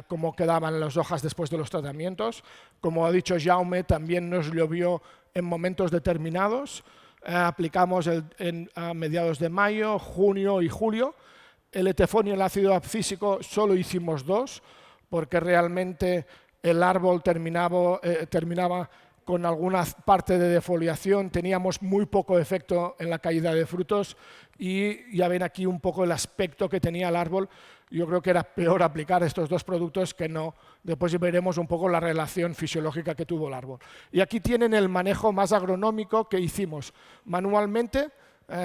cómo quedaban las hojas después de los tratamientos. Como ha dicho Jaume, también nos llovió en momentos determinados. Aplicamos a mediados de mayo, junio y julio. El etefón y el ácido abscísico solo hicimos dos, porque realmente el árbol terminaba con alguna parte de defoliación, teníamos muy poco efecto en la caída de frutos y ya ven aquí un poco el aspecto que tenía el árbol. Yo creo que era peor aplicar estos dos productos que no. Después veremos un poco la relación fisiológica que tuvo el árbol. Y aquí tienen el manejo más agronómico que hicimos. Manualmente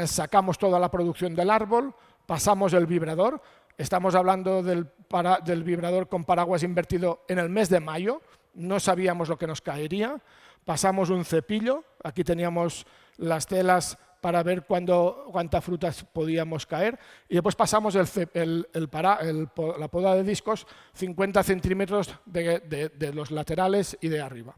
sacamos toda la producción del árbol, pasamos el vibrador. Estamos hablando del vibrador con paraguas invertido en el mes de mayo. No sabíamos lo que nos caería. Pasamos un cepillo, aquí teníamos las telas para ver cuántas frutas podíamos caer, y después pasamos la poda de discos 50 centímetros de los laterales y de arriba.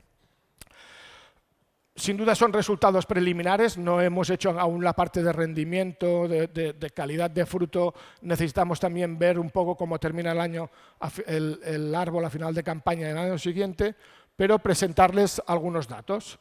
Sin duda son resultados preliminares, no hemos hecho aún la parte de rendimiento, de calidad de fruto. Necesitamos también ver un poco cómo termina el año, el árbol a final de campaña del año siguiente, pero presentarles algunos datos.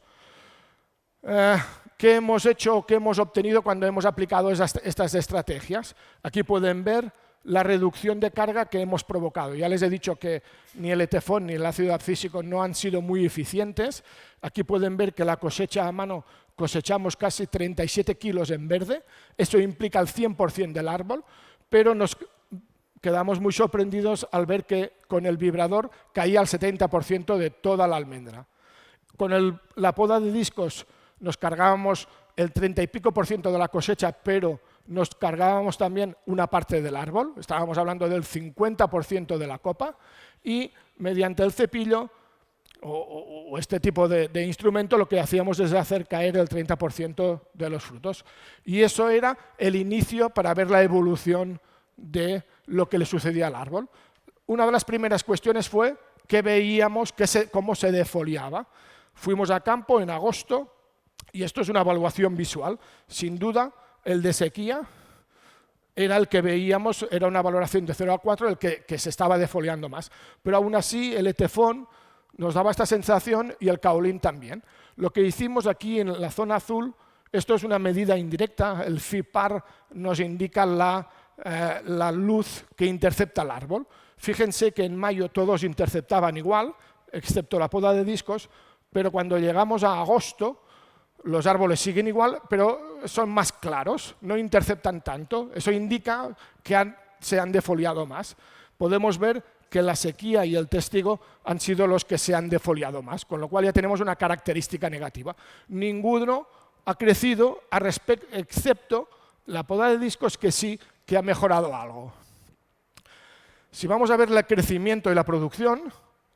¿Qué hemos hecho, qué hemos obtenido cuando hemos aplicado estas estrategias? Aquí pueden ver la reducción de carga que hemos provocado. Ya les he dicho que ni el ETFON ni el ácido abscísico no han sido muy eficientes. Aquí pueden ver que la cosecha a mano cosechamos casi 37 kilos en verde. Eso implica el 100% del árbol, pero nos quedamos muy sorprendidos al ver que con el vibrador caía el 70% de toda la almendra. Con la poda de discos nos cargábamos el 30 y pico % de la cosecha, pero nos cargábamos también una parte del árbol, estábamos hablando del 50% de la copa, y mediante el cepillo o este tipo de instrumento lo que hacíamos es hacer caer el 30% de los frutos. Y eso era el inicio para ver la evolución de lo que le sucedía al árbol. Una de las primeras cuestiones fue que veíamos cómo se defoliaba. Fuimos a campo en agosto y esto es una evaluación visual. Sin duda, el de sequía era el que veíamos, era una valoración de 0 a 4, el que se estaba defoliando más. Pero aún así, el ETFON nos daba esta sensación y el kaolin también. Lo que hicimos aquí en la zona azul, esto es una medida indirecta, el FIPAR nos indica la luz que intercepta el árbol. Fíjense que en mayo todos interceptaban igual, excepto la poda de discos, pero cuando llegamos a agosto, los árboles siguen igual, pero son más claros, no interceptan tanto. Eso indica que se han defoliado más. Podemos ver que la sequía y el testigo han sido los que se han defoliado más, con lo cual ya tenemos una característica negativa. Ninguno ha crecido, excepto la poda de discos, que sí que ha mejorado algo. Si vamos a ver el crecimiento y la producción,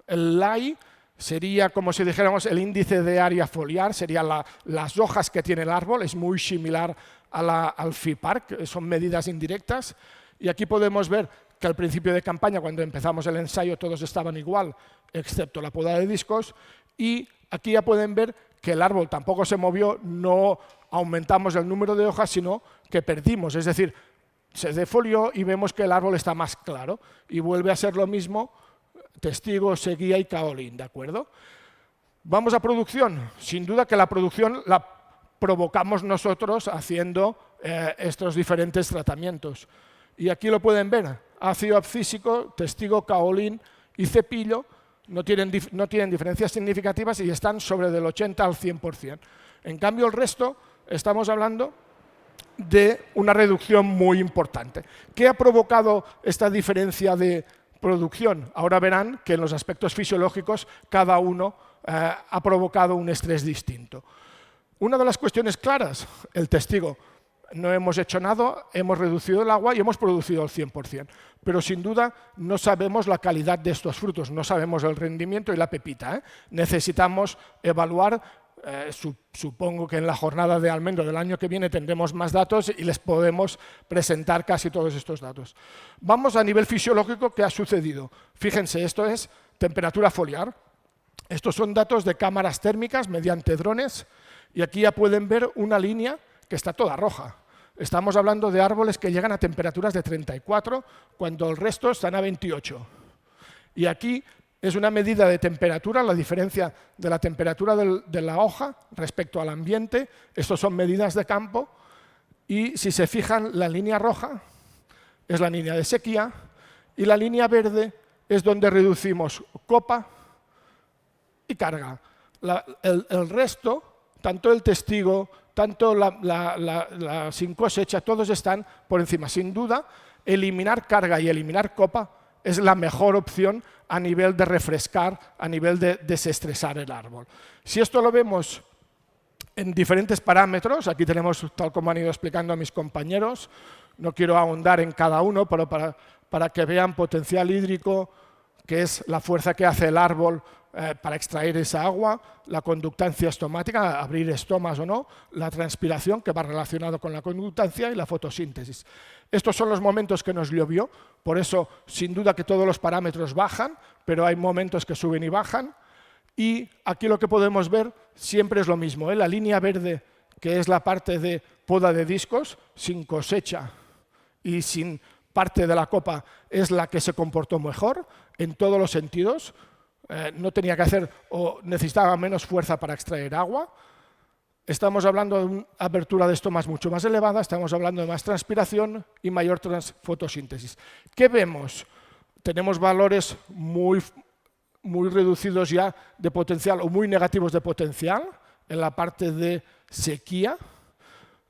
el LAI sería como si dijéramos el índice de área foliar, serían las hojas que tiene el árbol, es muy similar al FIPAR, que son medidas indirectas. Y aquí podemos ver que al principio de campaña, cuando empezamos el ensayo, todos estaban igual, excepto la poda de discos. Y aquí ya pueden ver que el árbol tampoco se movió, no aumentamos el número de hojas, sino que perdimos. Es decir, se defolió y vemos que el árbol está más claro. Y vuelve a ser lo mismo, testigo, sequía y kaolin, ¿de acuerdo? Vamos a producción. Sin duda que la producción la provocamos nosotros haciendo estos diferentes tratamientos. Y aquí lo pueden ver, ácido abscísico, testigo, kaolin y cepillo no tienen diferencias significativas y están sobre del 80 al 100%. En cambio, el resto, estamos hablando de una reducción muy importante. ¿Qué ha provocado esta diferencia de producción? Ahora verán que en los aspectos fisiológicos cada uno ha provocado un estrés distinto. Una de las cuestiones claras, el testigo. No hemos hecho nada, hemos reducido el agua y hemos producido el 100%. Pero sin duda no sabemos la calidad de estos frutos, no sabemos el rendimiento y la pepita. Necesitamos evaluar, supongo que en la jornada de almendro del año que viene tendremos más datos y les podemos presentar casi todos estos datos. Vamos a nivel fisiológico, ¿qué ha sucedido? Fíjense, esto es temperatura foliar. Estos son datos de cámaras térmicas mediante drones y aquí ya pueden ver una línea que está toda roja. Estamos hablando de árboles que llegan a temperaturas de 34, cuando el resto están a 28. Y aquí es una medida de temperatura, la diferencia de la temperatura de la hoja respecto al ambiente. Estos son medidas de campo. Y si se fijan, la línea roja es la línea de sequía y la línea verde es donde reducimos copa y carga. El resto, tanto el testigo, tanto la sin cosecha, todos están por encima. Sin duda, eliminar carga y eliminar copa es la mejor opción a nivel de refrescar, a nivel de desestresar el árbol. Si esto lo vemos en diferentes parámetros, aquí tenemos, tal como han ido explicando a mis compañeros, no quiero ahondar en cada uno, pero para que vean potencial hídrico, que es la fuerza que hace el árbol para extraer esa agua, la conductancia estomática, abrir estomas o no, la transpiración, que va relacionado con la conductancia, y la fotosíntesis. Estos son los momentos que nos llovió, por eso, sin duda que todos los parámetros bajan, pero hay momentos que suben y bajan. Y aquí lo que podemos ver siempre es lo mismo, la línea verde, que es la parte de poda de discos, sin cosecha y sin parte de la copa, es la que se comportó mejor en todos los sentidos. No tenía que hacer o necesitaba menos fuerza para extraer agua. estamos hablando de una apertura de estomas mucho más elevada, estamos hablando de más transpiración y mayor fotosíntesis. ¿Qué vemos? Tenemos valores muy reducidos ya de potencial o muy negativos de potencial en la parte de sequía.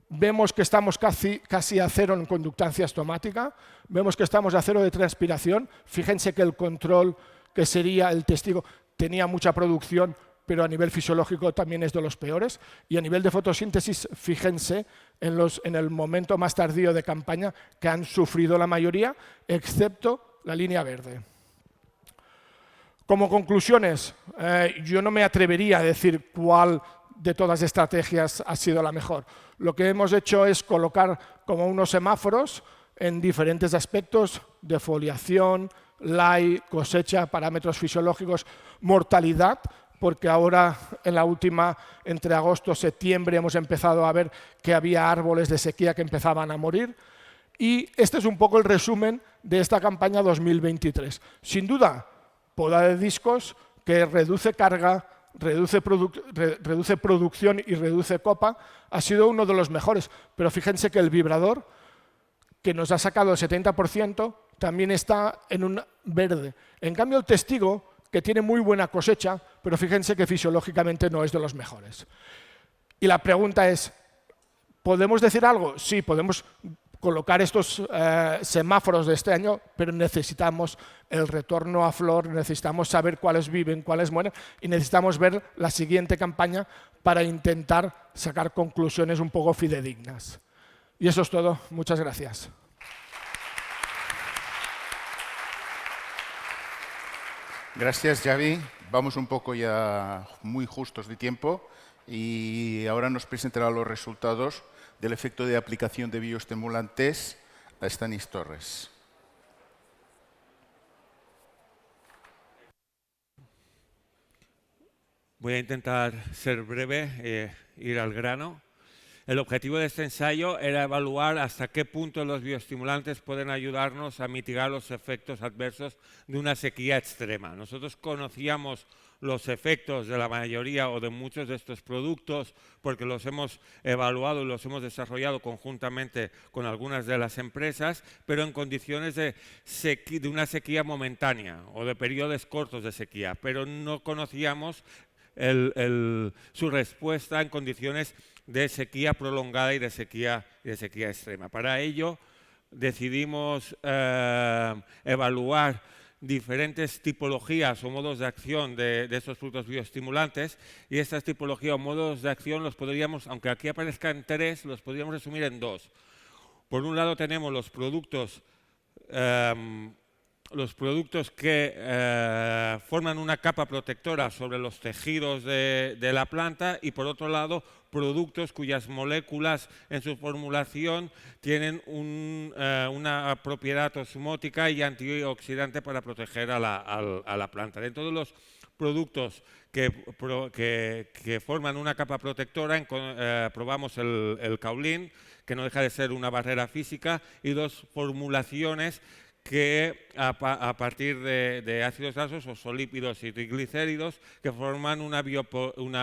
Vemos que estamos casi a cero en conductancia estomática, vemos que estamos a cero de transpiración. Fíjense que el control, que sería el testigo, tenía mucha producción, pero a nivel fisiológico también es de los peores. Y a nivel de fotosíntesis, fíjense en el momento más tardío de campaña que han sufrido la mayoría, excepto la línea verde. Como conclusiones, yo no me atrevería a decir cuál de todas las estrategias ha sido la mejor. Lo que hemos hecho es colocar como unos semáforos en diferentes aspectos de foliación, LAI, cosecha, parámetros fisiológicos, mortalidad, porque ahora en la última, entre agosto y septiembre, hemos empezado a ver que había árboles de sequía que empezaban a morir. Y este es un poco el resumen de esta campaña 2023. Sin duda, poda de discos que reduce carga, reduce producción y reduce copa, ha sido uno de los mejores. Pero fíjense que el vibrador, que nos ha sacado el 70%, también está en un verde. En cambio, el testigo, que tiene muy buena cosecha, pero fíjense que fisiológicamente no es de los mejores. Y la pregunta es, ¿podemos decir algo? Sí, podemos colocar estos semáforos de este año, pero necesitamos el retorno a flor, necesitamos saber cuáles viven, cuáles mueren, y necesitamos ver la siguiente campaña para intentar sacar conclusiones un poco fidedignas. Y eso es todo. Muchas gracias. Gracias, Xavi. Vamos un poco ya muy justos de tiempo y ahora nos presentará los resultados del efecto de aplicación de bioestimulantes a Stanis Torres. Voy a intentar ser breve, ir al grano. El objetivo de este ensayo era evaluar hasta qué punto los bioestimulantes pueden ayudarnos a mitigar los efectos adversos de una sequía extrema. Nosotros conocíamos los efectos de la mayoría o de muchos de estos productos porque los hemos evaluado y los hemos desarrollado conjuntamente con algunas de las empresas, pero en condiciones de una sequía momentánea o de periodos cortos de sequía, pero no conocíamos su respuesta en condiciones de sequía prolongada y de sequía extrema. Para ello decidimos evaluar diferentes tipologías o modos de acción de estos productos bioestimulantes, y estas tipologías o modos de acción los podríamos, aunque aquí aparezcan tres, los podríamos resumir en dos. Por un lado tenemos los productos que forman una capa protectora sobre los tejidos de la planta, y por otro lado productos cuyas moléculas en su formulación tienen una propiedad osmótica y antioxidante para proteger a la planta. Dentro de los productos que forman una capa protectora probamos el caolín, que no deja de ser una barrera física, y dos formulaciones que a partir de ácidos grasos, fosfolípidos y triglicéridos, que forman una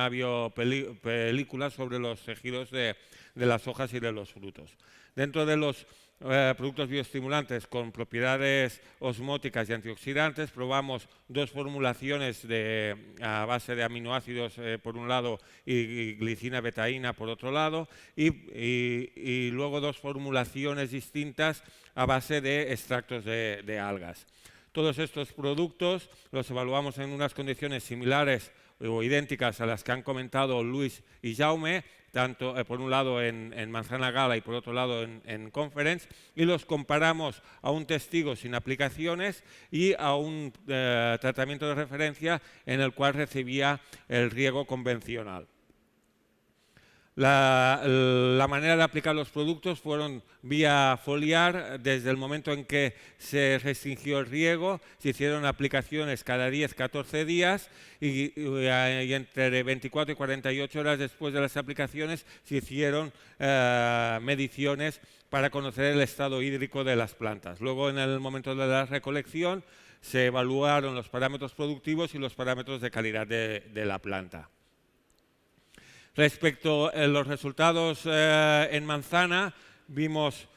biopelícula sobre los tejidos de las hojas y de los frutos. Dentro de los productos bioestimulantes con propiedades osmóticas y antioxidantes, probamos dos formulaciones a base de aminoácidos por un lado y glicina betaína por otro lado, y luego dos formulaciones distintas a base de extractos de algas. Todos estos productos los evaluamos en unas condiciones similares o idénticas a las que han comentado Luis y Jaume, tanto por un lado en Manzana Gala y por otro lado en Conference, y los comparamos a un testigo sin aplicaciones y a un tratamiento de referencia en el cual recibía el riego convencional. La manera de aplicar los productos fueron vía foliar. Desde el momento en que se restringió el riego, se hicieron aplicaciones cada 10-14 días y entre 24 y 48 horas después de las aplicaciones se hicieron mediciones para conocer el estado hídrico de las plantas. Luego, en el momento de la recolección, se evaluaron los parámetros productivos y los parámetros de calidad de la planta. Respecto a los resultados en manzana, vimos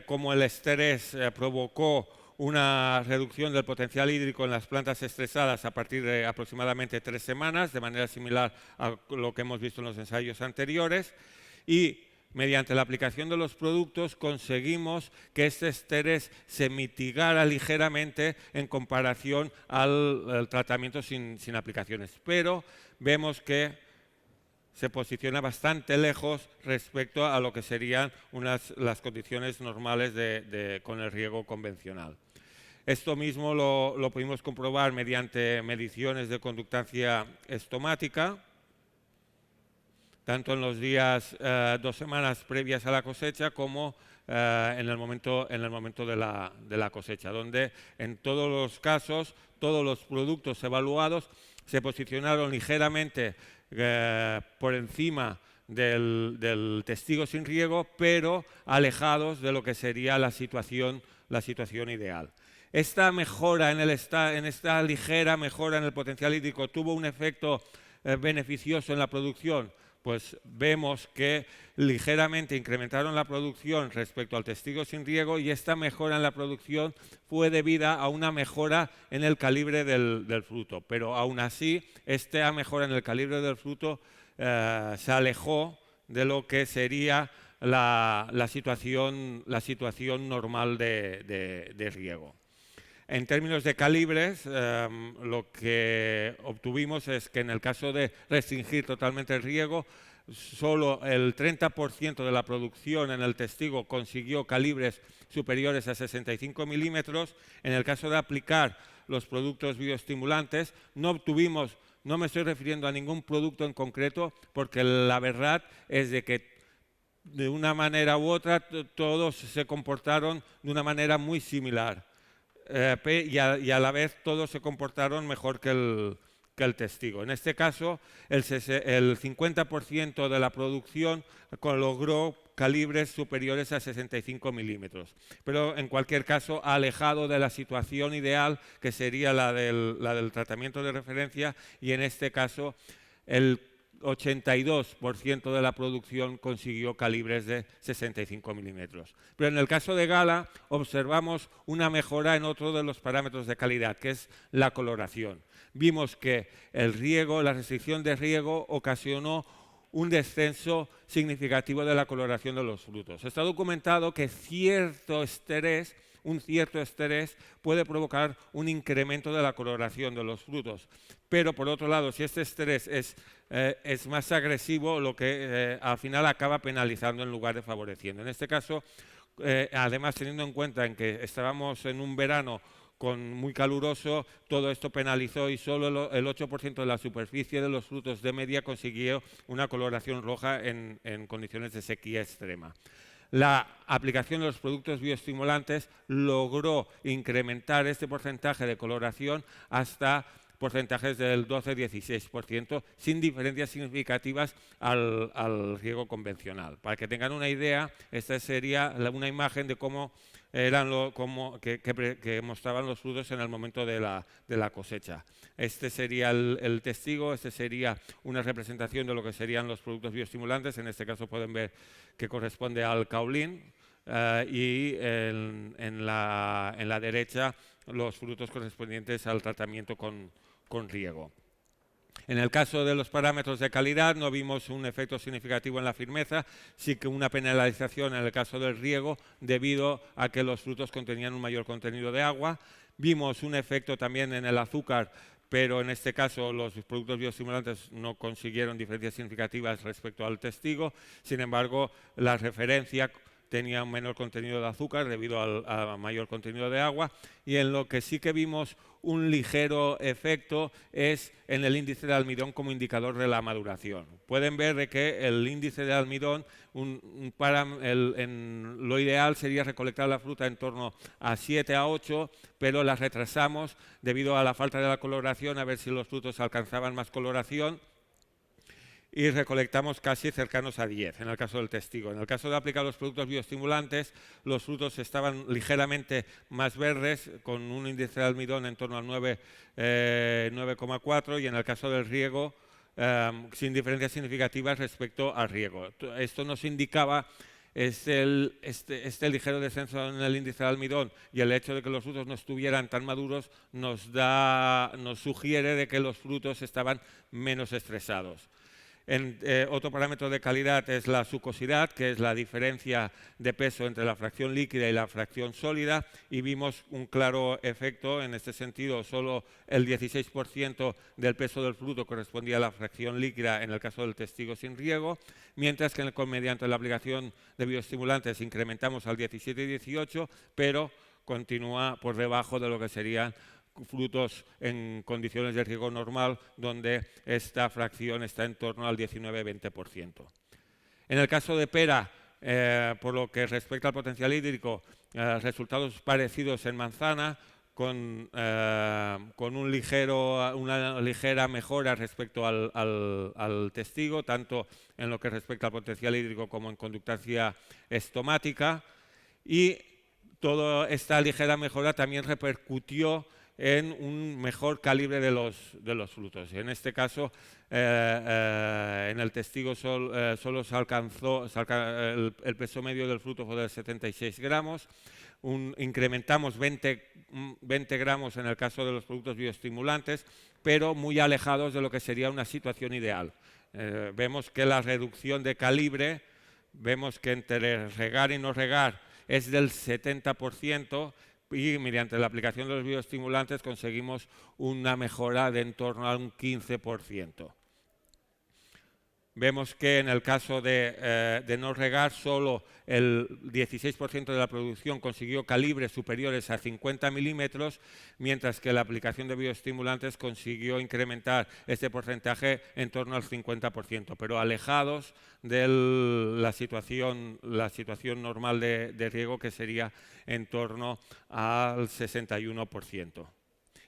cómo el estrés provocó una reducción del potencial hídrico en las plantas estresadas a partir de aproximadamente 3 semanas, de manera similar a lo que hemos visto en los ensayos anteriores, y mediante la aplicación de los productos conseguimos que este estrés se mitigara ligeramente en comparación al tratamiento sin aplicaciones. Pero vemos que se posiciona bastante lejos respecto a lo que serían las condiciones normales con el riego convencional. Esto mismo lo pudimos comprobar mediante mediciones de conductancia estomática, tanto en los días 2 semanas previas a la cosecha como en el momento de la cosecha, donde en todos los casos, todos los productos evaluados se posicionaron ligeramente por encima del testigo sin riego, pero alejados de lo que sería la situación ideal. Esta mejora en esta ligera mejora en el potencial hídrico tuvo un efecto beneficioso en la producción. Pues vemos que ligeramente incrementaron la producción respecto al testigo sin riego, y esta mejora en la producción fue debida a una mejora en el calibre del fruto. Pero aún así, esta mejora en el calibre del fruto se alejó de lo que sería la situación normal de riego. En términos de calibres, lo que obtuvimos es que en el caso de restringir totalmente el riego, solo el 30% de la producción en el testigo consiguió calibres superiores a 65 milímetros. En el caso de aplicar los productos bioestimulantes, no me estoy refiriendo a ningún producto en concreto, porque la verdad es de que de una manera u otra todos se comportaron de una manera muy similar. Y a la vez todos se comportaron mejor que el testigo. En este caso, el 50% de la producción logró calibres superiores a 65 milímetros. Pero en cualquier caso, alejado de la situación ideal, que sería la del tratamiento de referencia, y en este caso el 82% de la producción consiguió calibres de 65 milímetros. Pero en el caso de Gala observamos una mejora en otro de los parámetros de calidad, que es la coloración. Vimos que la restricción de riego ocasionó un descenso significativo de la coloración de los frutos. Está documentado que un cierto estrés puede provocar un incremento de la coloración de los frutos. Pero, por otro lado, si este estrés es más agresivo, lo que al final acaba penalizando en lugar de favoreciendo. En este caso, además, teniendo en cuenta en que estábamos en un verano muy caluroso, todo esto penalizó, y solo el 8% de la superficie de los frutos de media consiguió una coloración roja en condiciones de sequía extrema. La aplicación de los productos bioestimulantes logró incrementar este porcentaje de coloración hasta porcentajes del 12-16%, sin diferencias significativas al riego convencional. Para que tengan una idea, esta sería una imagen de cómo que mostraban los frutos en el momento de la cosecha. Este sería el testigo, este sería una representación de lo que serían los productos bioestimulantes. En este caso pueden ver que corresponde al caolín, y en la derecha los frutos correspondientes al tratamiento con riego. En el caso de los parámetros de calidad no vimos un efecto significativo en la firmeza, sí que una penalización en el caso del riego debido a que los frutos contenían un mayor contenido de agua. Vimos un efecto también en el azúcar, pero en este caso los productos bioestimulantes no consiguieron diferencias significativas respecto al testigo. Sin embargo, la referencia tenía un menor contenido de azúcar debido al mayor contenido de agua, y en lo que sí que vimos un ligero efecto es en el índice de almidón como indicador de la maduración. Pueden ver de que el índice de almidón, lo ideal sería recolectar la fruta en torno a 7 a 8, pero la retrasamos debido a la falta de la coloración, a ver si los frutos alcanzaban más coloración, y recolectamos casi cercanos a 10 en el caso del testigo. En el caso de aplicar los productos bioestimulantes, los frutos estaban ligeramente más verdes, con un índice de almidón en torno al 9,4, y en el caso del riego sin diferencias significativas respecto al riego. Esto nos indicaba este ligero descenso en el índice de almidón y el hecho de que los frutos no estuvieran tan maduros nos sugiere de que los frutos estaban menos estresados. Otro parámetro de calidad es la sucosidad, que es la diferencia de peso entre la fracción líquida y la fracción sólida, y vimos un claro efecto en este sentido. Solo el 16% del peso del fruto correspondía a la fracción líquida en el caso del testigo sin riego, mientras que mediante la aplicación de bioestimulantes incrementamos al 17 y 18, pero continúa por debajo de lo que serían frutos en condiciones de riego normal, donde esta fracción está en torno al 19-20%. En el caso de pera, por lo que respecta al potencial hídrico, resultados parecidos en manzana, con una ligera mejora respecto al testigo, tanto en lo que respecta al potencial hídrico como en conductancia estomática, y toda esta ligera mejora también repercutió en un mejor calibre de los frutos. En este caso, en el testigo solo se alcanzó el peso medio del fruto fue de 76 gramos, incrementamos 20 gramos en el caso de los productos bioestimulantes, pero muy alejados de lo que sería una situación ideal. Vemos que la reducción de calibre, vemos que entre regar y no regar es del 70%, y mediante la aplicación de los bioestimulantes conseguimos una mejora de en torno a un 15%. Vemos que en el caso de no regar, solo el 16% de la producción consiguió calibres superiores a 50 milímetros, mientras que la aplicación de bioestimulantes consiguió incrementar este porcentaje en torno al 50%, pero alejados de la situación normal de riego, que sería en torno al 61%.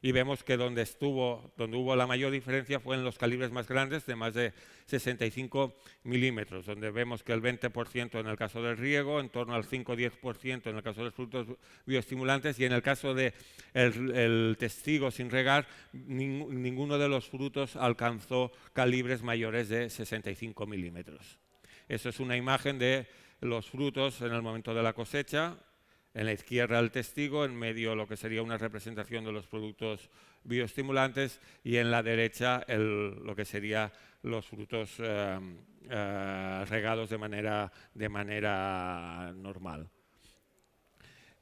Y vemos que donde hubo la mayor diferencia fue en los calibres más grandes, de más de 65 milímetros, donde vemos que el 20% en el caso del riego, en torno al 5-10% en el caso de los frutos bioestimulantes, y en el caso del testigo sin regar, ninguno de los frutos alcanzó calibres mayores de 65 milímetros. Eso es una imagen de los frutos en el momento de la cosecha. En la izquierda el testigo, en medio lo que sería una representación de los productos bioestimulantes, y en la derecha lo que serían los frutos regados de manera normal.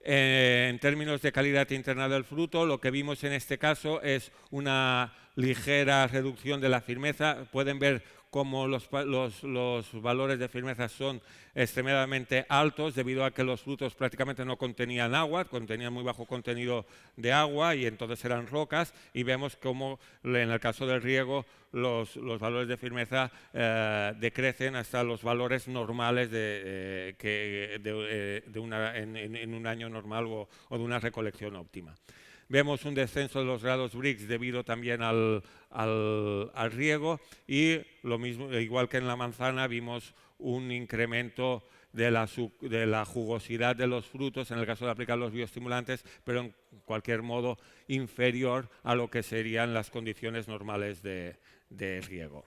En términos de calidad interna del fruto, lo que vimos en este caso es una ligera reducción de la firmeza. Pueden ver cómo los valores de firmeza son extremadamente altos, debido a que los frutos prácticamente no contenían agua, contenían muy bajo contenido de agua, y entonces eran rocas, y vemos cómo en el caso del riego los valores de firmeza decrecen hasta los valores normales en un año normal o de una recolección óptima. Vemos un descenso de los grados Brix debido también al riego, y lo mismo, igual que en la manzana, vimos un incremento de la jugosidad de los frutos en el caso de aplicar los bioestimulantes, pero en cualquier modo inferior a lo que serían las condiciones normales de riego.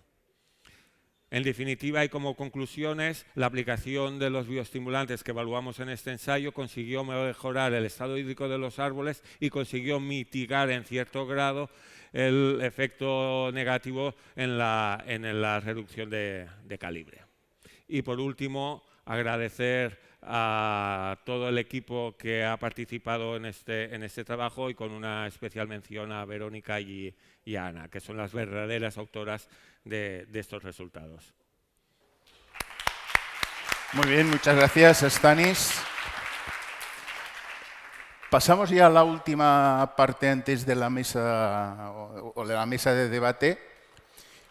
En definitiva, y como conclusiones, la aplicación de los bioestimulantes que evaluamos en este ensayo consiguió mejorar el estado hídrico de los árboles y consiguió mitigar en cierto grado el efecto negativo en la reducción de calibre. Y por último, agradecer a todo el equipo que ha participado en este trabajo, y con una especial mención a Verónica y a Ana, que son las verdaderas autoras de estos resultados. Muy bien, muchas gracias, Stanis. Pasamos ya a la última parte antes de la mesa o de la mesa de debate,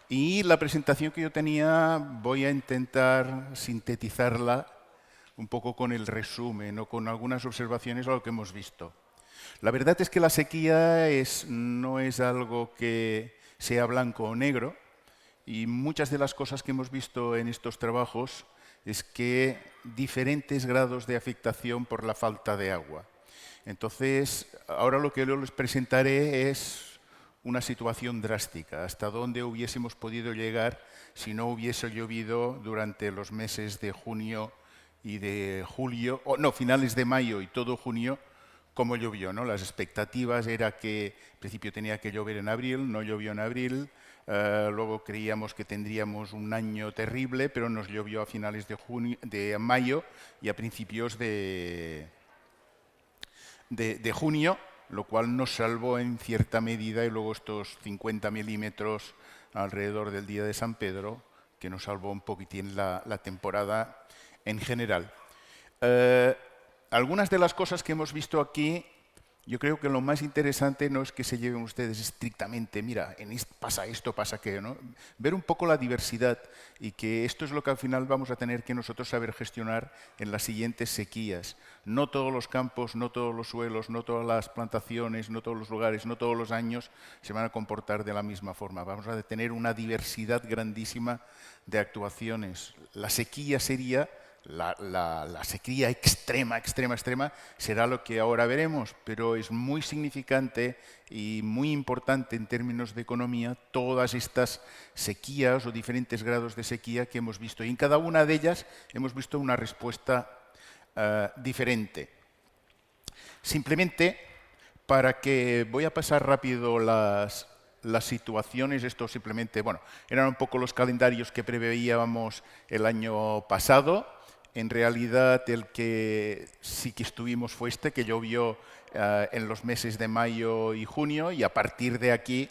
y la presentación que yo tenía voy a intentar sintetizarla un poco con el resumen o con algunas observaciones a lo que hemos visto. La verdad es que la sequía no es algo que sea blanco o negro, y muchas de las cosas que hemos visto en estos trabajos es que diferentes grados de afectación por la falta de agua. Entonces, ahora lo que yo les presentaré es una situación drástica, hasta dónde hubiésemos podido llegar si no hubiese llovido durante los meses de junio y de julio, o no, finales de mayo y todo junio, como llovió, ¿no? Las expectativas era que en principio tenía que llover en abril, no llovió en abril, luego creíamos que tendríamos un año terrible, pero nos llovió a finales de mayo y a principios de junio, lo cual nos salvó en cierta medida, y luego estos 50 milímetros alrededor del día de San Pedro, que nos salvó un poquitín la temporada en general. Algunas de las cosas que hemos visto aquí, yo creo que lo más interesante no es que se lleven ustedes estrictamente, mira, pasa esto, pasa aquello, ¿no? Ver un poco la diversidad, y que esto es lo que al final vamos a tener que nosotros saber gestionar en las siguientes sequías. No todos los campos, no todos los suelos, no todas las plantaciones, no todos los lugares, no todos los años se van a comportar de la misma forma. Vamos a tener una diversidad grandísima de actuaciones. La sequía sería... La sequía extrema será lo que ahora veremos, pero es muy significante y muy importante en términos de economía todas estas sequías o diferentes grados de sequía que hemos visto. Y en cada una de ellas hemos visto una respuesta diferente. Simplemente para que... Voy a pasar rápido las situaciones. Esto simplemente, bueno, eran un poco los calendarios que preveíamos el año pasado. En realidad, el que sí que estuvimos fue este, que llovió en los meses de mayo y junio, y a partir de aquí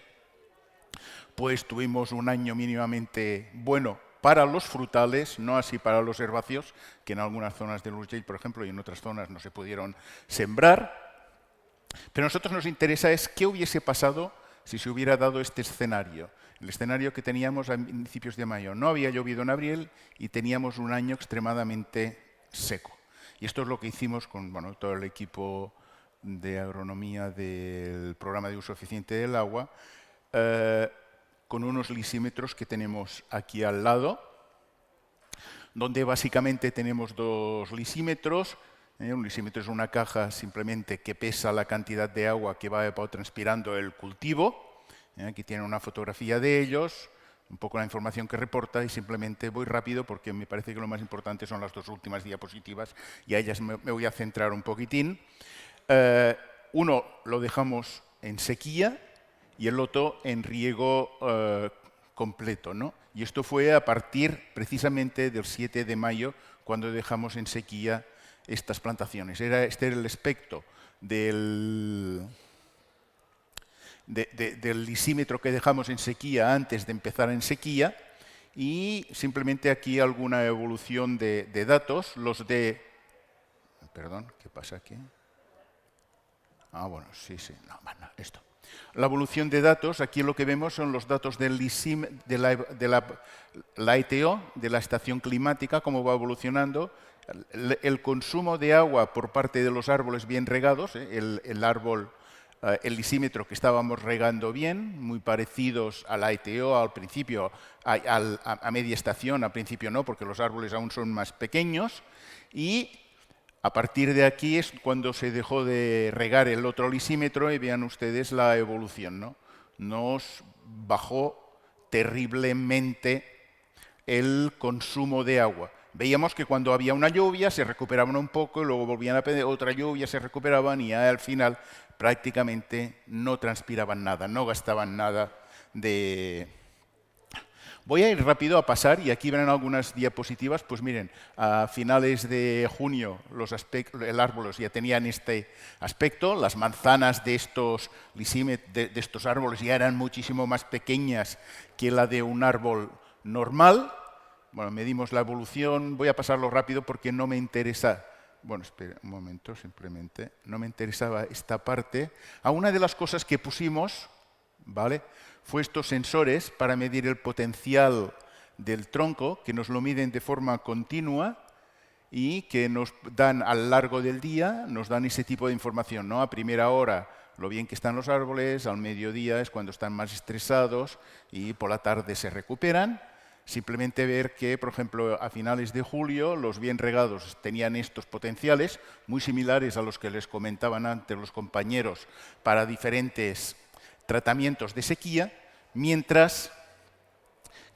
pues tuvimos un año mínimamente bueno para los frutales, no así para los herbáceos, que en algunas zonas del Urgell, por ejemplo, y en otras zonas no se pudieron sembrar. Pero a nosotros nos interesa es qué hubiese pasado si se hubiera dado este escenario. El escenario que teníamos a principios de mayo. No había llovido en abril y teníamos un año extremadamente seco. Y esto es lo que hicimos con todo el equipo de agronomía del programa de uso eficiente del agua, con unos lisímetros que tenemos aquí al lado, donde básicamente tenemos dos lisímetros. Un lisímetro es una caja simplemente que pesa la cantidad de agua que va transpirando el cultivo. Aquí tienen una fotografía de ellos, un poco la información que reporta, y simplemente voy rápido porque me parece que lo más importante son las dos últimas diapositivas y a ellas me voy a centrar un poquitín. Uno lo dejamos en sequía y el otro en riego completo, ¿no? Y esto fue a partir precisamente del 7 de mayo, cuando dejamos en sequía estas plantaciones. Este era el aspecto del lisímetro que dejamos en sequía antes de empezar en sequía, y simplemente aquí alguna evolución de datos, los de... Perdón, ¿qué pasa aquí? Bueno, sí, no, esto. La evolución de datos, aquí lo que vemos son los datos del la ETO, de la estación climática, cómo va evolucionando, el consumo de agua por parte de los árboles bien regados, el árbol... el lisímetro que estábamos regando bien, muy parecidos a la ETO al principio, a media estación, al principio no, porque los árboles aún son más pequeños, y a partir de aquí es cuando se dejó de regar el otro lisímetro, y vean ustedes la evolución, ¿no? Nos bajó terriblemente el consumo de agua. Veíamos que cuando había una lluvia se recuperaban un poco, y luego volvían a pedir otra lluvia, se recuperaban, y al final prácticamente no transpiraban nada, no gastaban nada de... Voy a ir rápido a pasar, y aquí ven algunas diapositivas. Pues miren, a finales de junio el árbol ya tenían este aspecto. Las manzanas de estos de estos árboles ya eran muchísimo más pequeñas que la de un árbol normal. Bueno, medimos la evolución. Voy a pasarlo rápido porque no me interesa... Bueno, espera un momento, simplemente. No me interesaba esta parte. Una de las cosas que pusimos, ¿vale?, fue estos sensores para medir el potencial del tronco, que nos lo miden de forma continua y que nos dan a lo largo del día, nos dan ese tipo de información, ¿no? A primera hora lo bien que están los árboles, al mediodía es cuando están más estresados y por la tarde se recuperan. Simplemente ver que, por ejemplo, a finales de julio los bien regados tenían estos potenciales muy similares a los que les comentaban antes los compañeros para diferentes tratamientos de sequía, mientras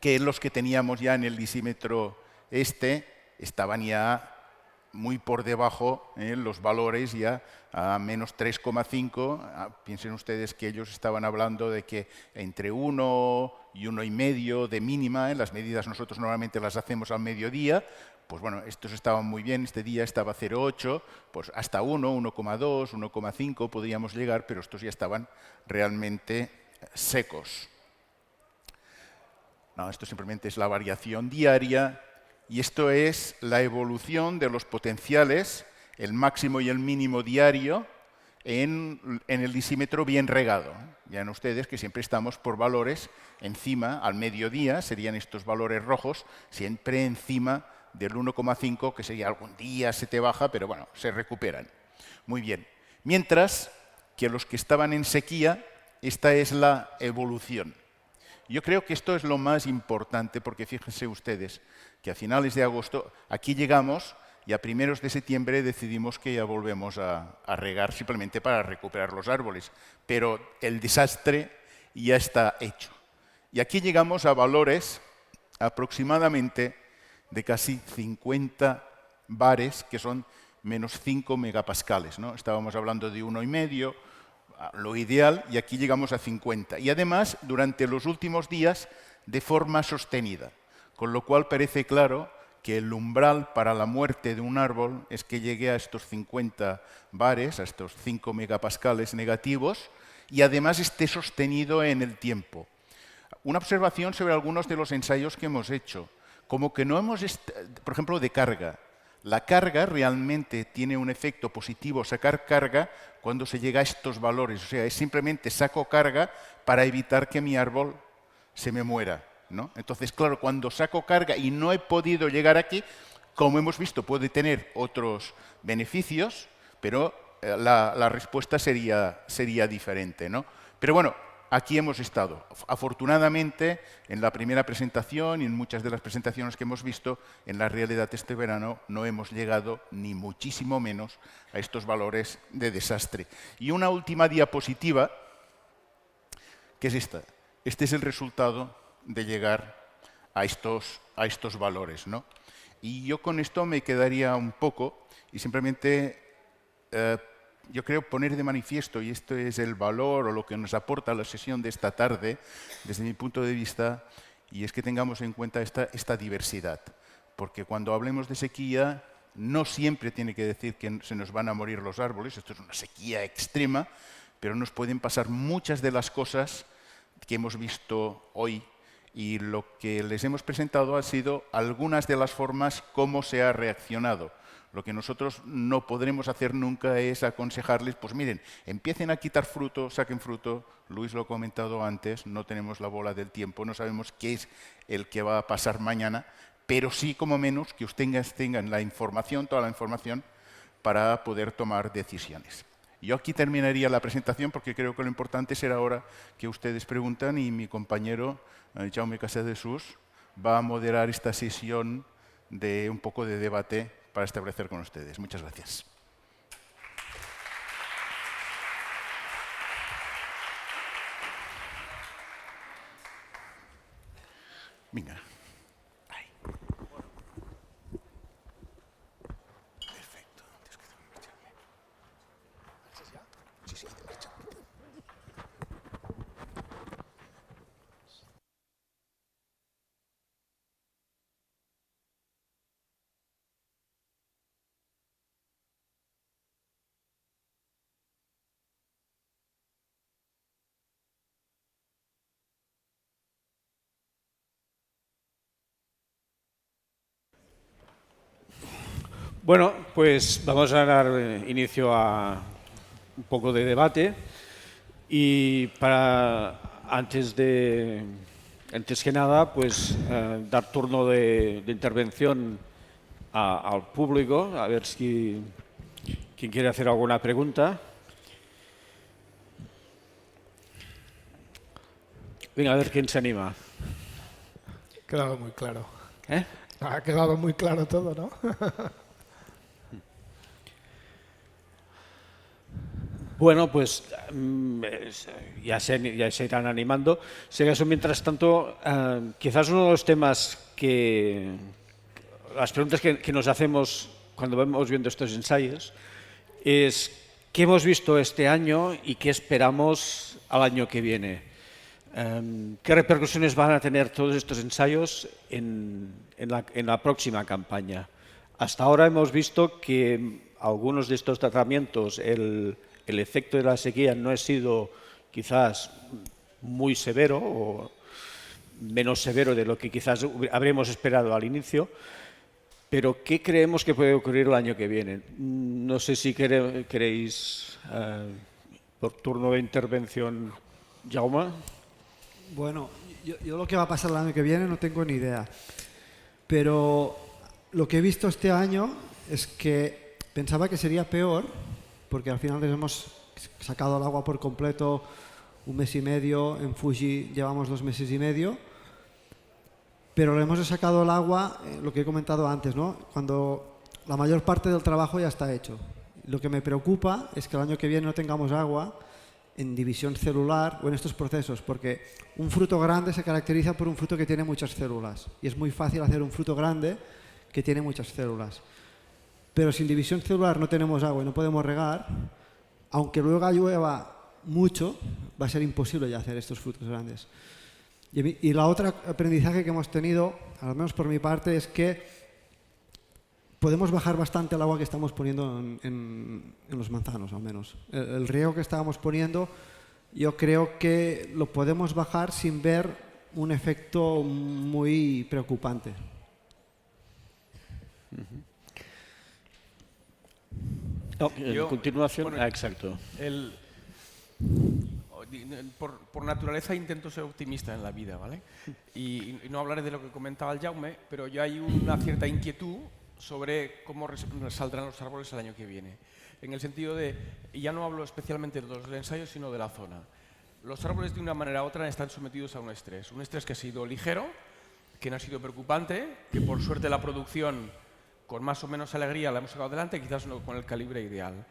que los que teníamos ya en el lisímetro estaban ya muy por debajo, los valores ya a menos 3,5. Piensen ustedes que ellos estaban hablando de que entre 1 y 1,5 de mínima, las medidas nosotros normalmente las hacemos al mediodía, pues bueno, estos estaban muy bien, este día estaba 0,8, pues hasta 1, 1,2, 1,5 podríamos llegar, pero estos ya estaban realmente secos. No, esto simplemente es la variación diaria. Y esto es la evolución de los potenciales, el máximo y el mínimo diario, en el lisímetro bien regado. Vean ustedes que siempre estamos por valores encima, al mediodía, serían estos valores rojos, siempre encima del 1,5, que sería algún día se te baja, pero bueno, se recuperan. Muy bien. Mientras que los que estaban en sequía, esta es la evolución. Yo creo que esto es lo más importante, porque fíjense ustedes que a finales de agosto aquí llegamos y a primeros de septiembre decidimos que ya volvemos a regar simplemente para recuperar los árboles. Pero el desastre ya está hecho. Y aquí llegamos a valores aproximadamente de casi 50 bares, que son menos 5 megapascales, ¿no? Estábamos hablando de 1,5, lo ideal, y aquí llegamos a 50. Y además, durante los últimos días, de forma sostenida. Con lo cual parece claro que el umbral para la muerte de un árbol es que llegue a estos 50 bares, a estos 5 megapascales negativos, y además esté sostenido en el tiempo. Una observación sobre algunos de los ensayos que hemos hecho. Como que no hemos, por ejemplo, de carga. La carga realmente tiene un efecto positivo, sacar carga, cuando se llega a estos valores. O sea, es simplemente saco carga para evitar que mi árbol se me muera, ¿no? Entonces, claro, cuando saco carga y no he podido llegar aquí, como hemos visto, puede tener otros beneficios, pero la respuesta sería diferente, ¿no? Pero bueno, aquí hemos estado. Afortunadamente, en la primera presentación y en muchas de las presentaciones que hemos visto, en la realidad este verano no hemos llegado ni muchísimo menos a estos valores de desastre. Y una última diapositiva, que es esta. Este es el resultado de llegar a estos valores, ¿no? Y yo con esto me quedaría un poco y simplemente yo creo poner de manifiesto, y esto es el valor o lo que nos aporta la sesión de esta tarde, desde mi punto de vista, y es que tengamos en cuenta esta diversidad. Porque cuando hablemos de sequía, no siempre tiene que decir que se nos van a morir los árboles, esto es una sequía extrema, pero nos pueden pasar muchas de las cosas que hemos visto hoy, y lo que les hemos presentado ha sido algunas de las formas cómo se ha reaccionado. Lo que nosotros no podremos hacer nunca es aconsejarles, pues miren, empiecen a quitar fruto, saquen fruto. Luis lo ha comentado antes, no tenemos la bola del tiempo, no sabemos qué es el que va a pasar mañana, pero sí, como menos, que ustedes tengan la información, toda la información, para poder tomar decisiones. Yo aquí terminaría la presentación porque creo que lo importante será ahora que ustedes preguntan y mi compañero, Jaume Casadesús, va a moderar esta sesión de un poco de debate para establecer con ustedes. Muchas gracias. Venga. Ahí. Perfecto. Sí, sí, marcha. Bueno, pues vamos a dar inicio a un poco de debate y antes que nada, pues dar turno de intervención al público, a ver si quien quiere hacer alguna pregunta. Venga, a ver quién se anima. Ha quedado muy claro. ¿Eh? Ha quedado muy claro todo, ¿no? Bueno, pues ya se irán animando. Si acaso, mientras tanto, quizás uno de los temas las preguntas que nos hacemos cuando vamos viendo estos ensayos es qué hemos visto este año y qué esperamos al año que viene. ¿Qué repercusiones van a tener todos estos ensayos en la próxima campaña? Hasta ahora hemos visto que algunos de estos tratamientos, el efecto de la sequía no ha sido quizás muy severo o menos severo de lo que quizás habríamos esperado al inicio, pero ¿qué creemos que puede ocurrir el año que viene? No sé si queréis, por turno de intervención, Jaume. Bueno, yo lo que va a pasar el año que viene no tengo ni idea, pero lo que he visto este año es que pensaba que sería peor, porque al final les hemos sacado el agua por completo 1 mes y medio, en Fuji llevamos 2 meses y medio, pero le hemos sacado el agua, lo que he comentado antes, ¿no? Cuando la mayor parte del trabajo ya está hecho. Lo que me preocupa es que el año que viene no tengamos agua en división celular o en estos procesos, porque un fruto grande se caracteriza por un fruto que tiene muchas células y es muy fácil hacer un fruto grande que tiene muchas células. Pero si en división celular no tenemos agua y no podemos regar, aunque luego llueva mucho, va a ser imposible ya hacer estos frutos grandes. Y la otra aprendizaje que hemos tenido, al menos por mi parte, es que podemos bajar bastante el agua que estamos poniendo en los manzanos, al menos. El riego que estábamos poniendo, yo creo que lo podemos bajar sin ver un efecto muy preocupante. En continuación, bueno, exacto. Por naturaleza intento ser optimista en la vida, ¿vale? Y no hablaré de lo que comentaba el Jaume, pero yo hay una cierta inquietud sobre cómo saldrán los árboles el año que viene. En el sentido de, y ya no hablo especialmente de los ensayos, sino de la zona. Los árboles de una manera u otra están sometidos a un estrés que ha sido ligero, que no ha sido preocupante, que por suerte la producción con más o menos alegría la hemos sacado adelante, quizás no con el calibre ideal.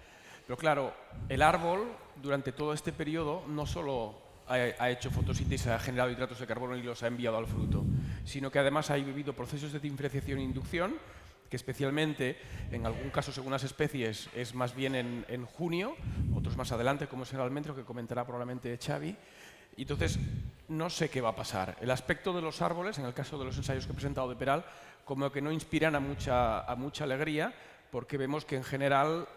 Pero claro, el árbol durante todo este periodo no solo ha hecho fotosíntesis, ha generado hidratos de carbono y los ha enviado al fruto, sino que además ha vivido procesos de diferenciación e inducción, que especialmente, en algún caso según las especies, es más bien en junio, otros más adelante, como es el almendro, que comentará probablemente Xavi. Y entonces, no sé qué va a pasar. El aspecto de los árboles, en el caso de los ensayos que he presentado de Peral, como que no inspiran a mucha alegría, porque vemos que en general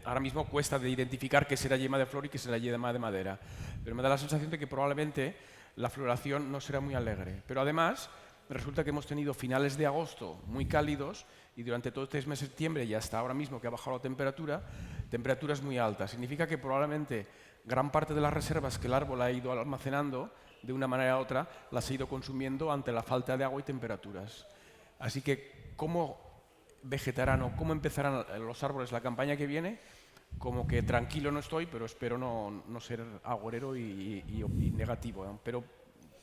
ahora mismo cuesta de identificar qué será yema de flor y qué será yema de madera. Pero me da la sensación de que probablemente la floración no será muy alegre. Pero además, resulta que hemos tenido finales de agosto muy cálidos y durante todo este mes de septiembre y hasta ahora mismo que ha bajado la temperatura, temperaturas muy altas. Significa que probablemente gran parte de las reservas que el árbol ha ido almacenando, de una manera u otra, las ha ido consumiendo ante la falta de agua y temperaturas. Así que, ¿cómo vegetarán o cómo empezarán los árboles la campaña que viene? Como que tranquilo no estoy, pero espero no ser agorero y negativo, ¿no? Pero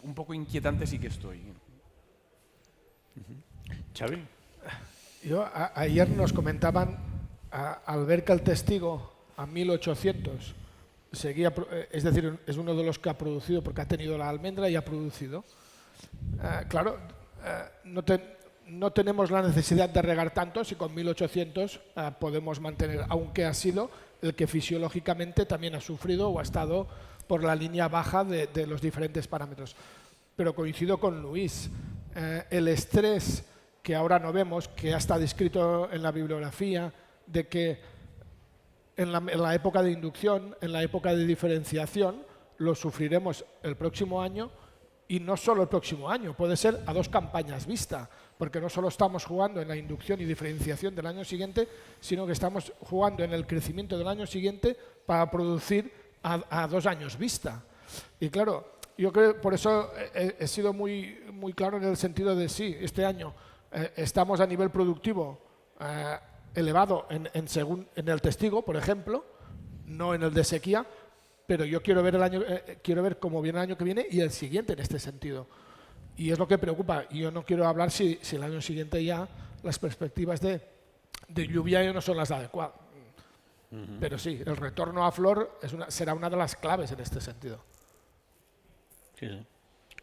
un poco inquietante sí que estoy. Xavi. Ayer nos comentaban, al ver que el testigo a 1800 seguía, es decir, es uno de los que ha producido, porque ha tenido la almendra y ha producido. Claro, no tenemos la necesidad de regar tanto si con 1800 podemos mantener, aunque ha sido el que fisiológicamente también ha sufrido o ha estado por la línea baja de los diferentes parámetros. Pero coincido con Luis, el estrés que ahora no vemos, que ya está descrito en la bibliografía, de que en la época de inducción, en la época de diferenciación, lo sufriremos el próximo año, y no solo el próximo año, puede ser a 2 campañas vista, porque no solo estamos jugando en la inducción y diferenciación del año siguiente, sino que estamos jugando en el crecimiento del año siguiente para producir a 2 años vista. Y claro, yo creo, por eso he sido muy claro en el sentido de sí, este año estamos a nivel productivo elevado en el testigo, por ejemplo, no en el de sequía, pero yo quiero ver cómo viene el año que viene y el siguiente en este sentido. Y es lo que preocupa. Y yo no quiero hablar si el año siguiente ya las perspectivas de lluvia ya no son las adecuadas. Pero sí, el retorno a flor será una de las claves en este sentido. Sí, sí.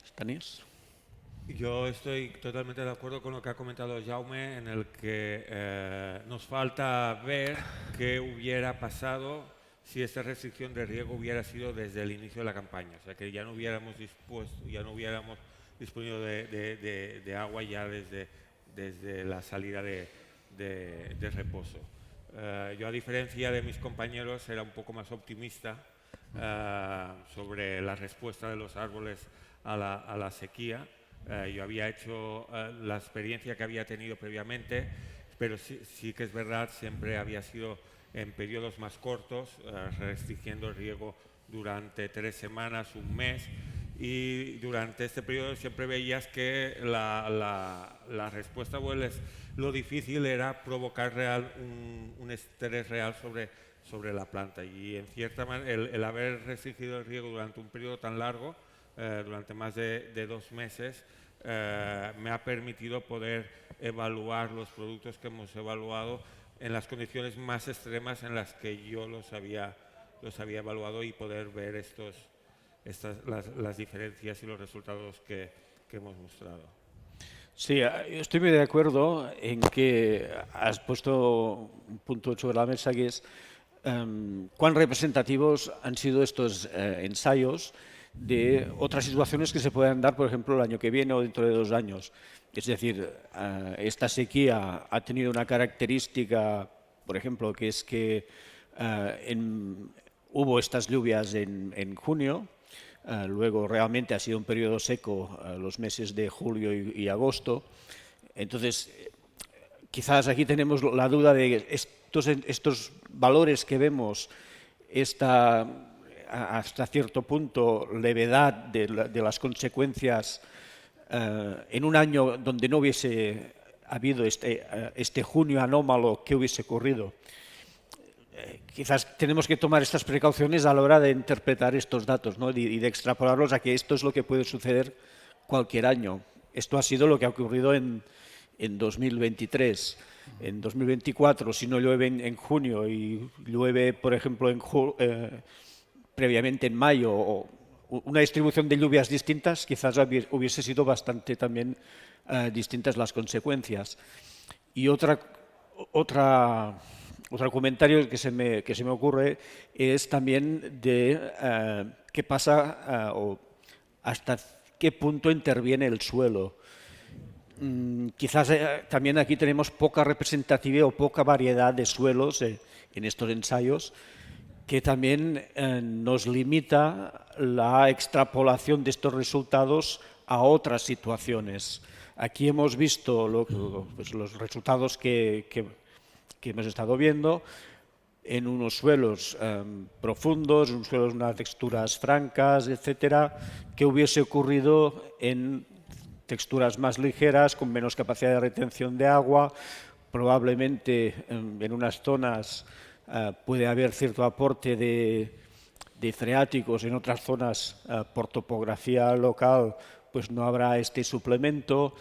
Stanis? Yo estoy totalmente de acuerdo con lo que ha comentado Jaume, en el que nos falta ver qué hubiera pasado si esta restricción de riego hubiera sido desde el inicio de la campaña. O sea, que ya no hubiéramos disponido de agua ya desde la salida de reposo. Yo, a diferencia de mis compañeros, era un poco más optimista sobre la respuesta de los árboles a la sequía. Yo había hecho la experiencia que había tenido previamente, pero sí que es verdad, siempre había sido en periodos más cortos, restringiendo el riego durante 3 semanas, un mes, y durante este periodo siempre veías que la respuesta, lo difícil era provocar un estrés real sobre la planta, y en cierta manera el haber restringido el riego durante un periodo tan largo, durante más de 2 meses, me ha permitido poder evaluar los productos que hemos evaluado en las condiciones más extremas en las que yo los había evaluado, y poder ver las diferencias y los resultados que hemos mostrado. Sí, estoy muy de acuerdo en que has puesto un punto sobre la mesa, que es cuán representativos han sido estos ensayos de otras situaciones que se puedan dar, por ejemplo, el año que viene o dentro de 2 años. Es decir, esta sequía ha tenido una característica, por ejemplo, que es que hubo estas lluvias en junio, luego realmente ha sido un periodo seco los meses de julio y agosto. Entonces, quizás aquí tenemos la duda de estos valores que vemos, hasta cierto punto levedad de las consecuencias en un año donde no hubiese habido este junio anómalo, ¿qué hubiese ocurrido? Quizás tenemos que tomar estas precauciones a la hora de interpretar estos datos, ¿no? y de extrapolarlos a que esto es lo que puede suceder cualquier año. Esto ha sido lo que ha ocurrido en 2023. En 2024, si no llueve en junio y llueve, por ejemplo, previamente en mayo, o una distribución de lluvias distintas, quizás hubiese sido bastante también distintas las consecuencias. Y otro comentario que se me ocurre es también de qué pasa o hasta qué punto interviene el suelo. Quizás también aquí tenemos poca representatividad o poca variedad de suelos en estos ensayos, que también nos limita la extrapolación de estos resultados a otras situaciones. Aquí hemos visto los resultados que hemos estado viendo en unos suelos profundos, unos suelos con unas texturas francas, etcétera, que hubiese ocurrido en texturas más ligeras, con menos capacidad de retención de agua. Probablemente en unas zonas puede haber cierto aporte de freáticos, en otras zonas por topografía local pues no habrá este suplemento.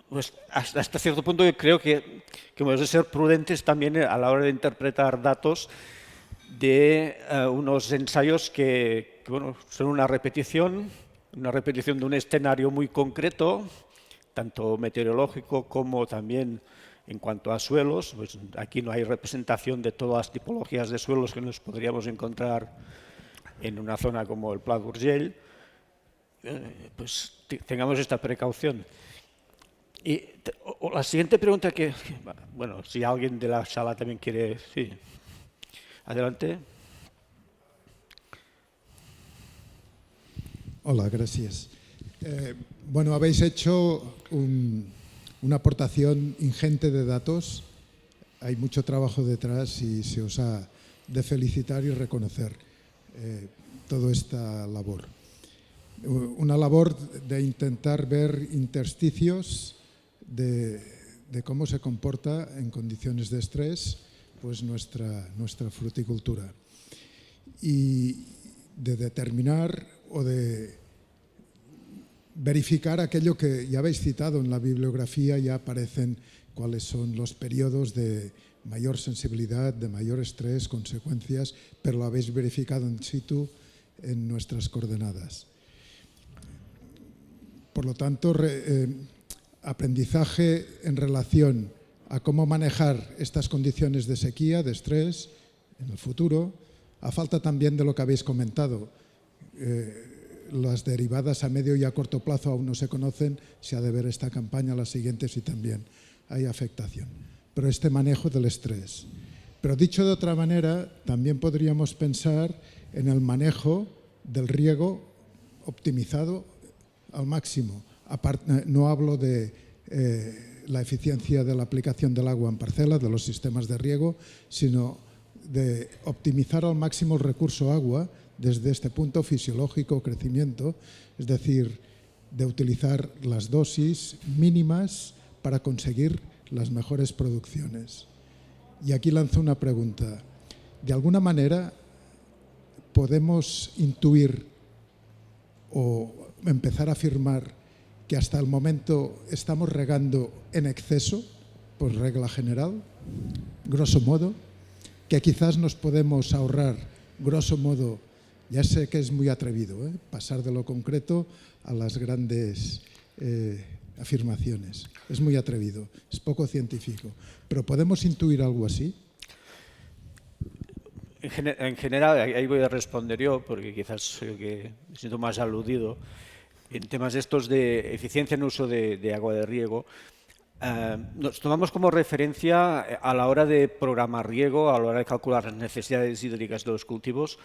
Pues hasta cierto punto yo creo que hemos de ser prudentes también a la hora de interpretar datos de unos ensayos que son una repetición de un escenario muy concreto, tanto meteorológico como también en cuanto a suelos. Pues aquí no hay representación de todas las tipologías de suelos que nos podríamos encontrar en una zona como el Pla d'Urgell. Pues tengamos esta precaución. Y la siguiente pregunta bueno, si alguien de la sala también quiere... Sí, adelante. Hola, gracias. Bueno, habéis hecho una aportación ingente de datos. Hay mucho trabajo detrás y se os ha de felicitar y reconocer toda esta labor. Una labor de intentar ver intersticios de cómo se comporta en condiciones de estrés pues nuestra fruticultura, y de determinar o de verificar aquello que ya habéis citado en la bibliografía. Ya aparecen cuáles son los periodos de mayor sensibilidad, de mayor estrés, consecuencias, pero lo habéis verificado in situ en nuestras coordenadas. Por lo tanto, aprendizaje en relación a cómo manejar estas condiciones de sequía, de estrés en el futuro, a falta también de lo que habéis comentado. Las derivadas a medio y a corto plazo aún no se conocen, se ha de ver esta campaña, las siguientes y también hay afectación. Pero este manejo del estrés. Pero dicho de otra manera, también podríamos pensar en el manejo del riego optimizado al máximo. No hablo de la eficiencia de la aplicación del agua en parcela, de los sistemas de riego, sino de optimizar al máximo el recurso agua desde este punto fisiológico, crecimiento, es decir, de utilizar las dosis mínimas para conseguir las mejores producciones. Y aquí lanzo una pregunta. ¿De alguna manera podemos intuir o empezar a afirmar que hasta el momento estamos regando en exceso, por regla general, grosso modo, que quizás nos podemos ahorrar, grosso modo, ya sé que es muy atrevido, pasar de lo concreto a las grandes afirmaciones. Es muy atrevido, es poco científico, pero ¿podemos intuir algo así? En general, ahí voy a responder yo, porque quizás soy el que me siento más aludido. En temas estos de eficiencia en uso de agua de riego, nos tomamos como referencia a la hora de programar riego, a la hora de calcular las necesidades hídricas de los cultivos,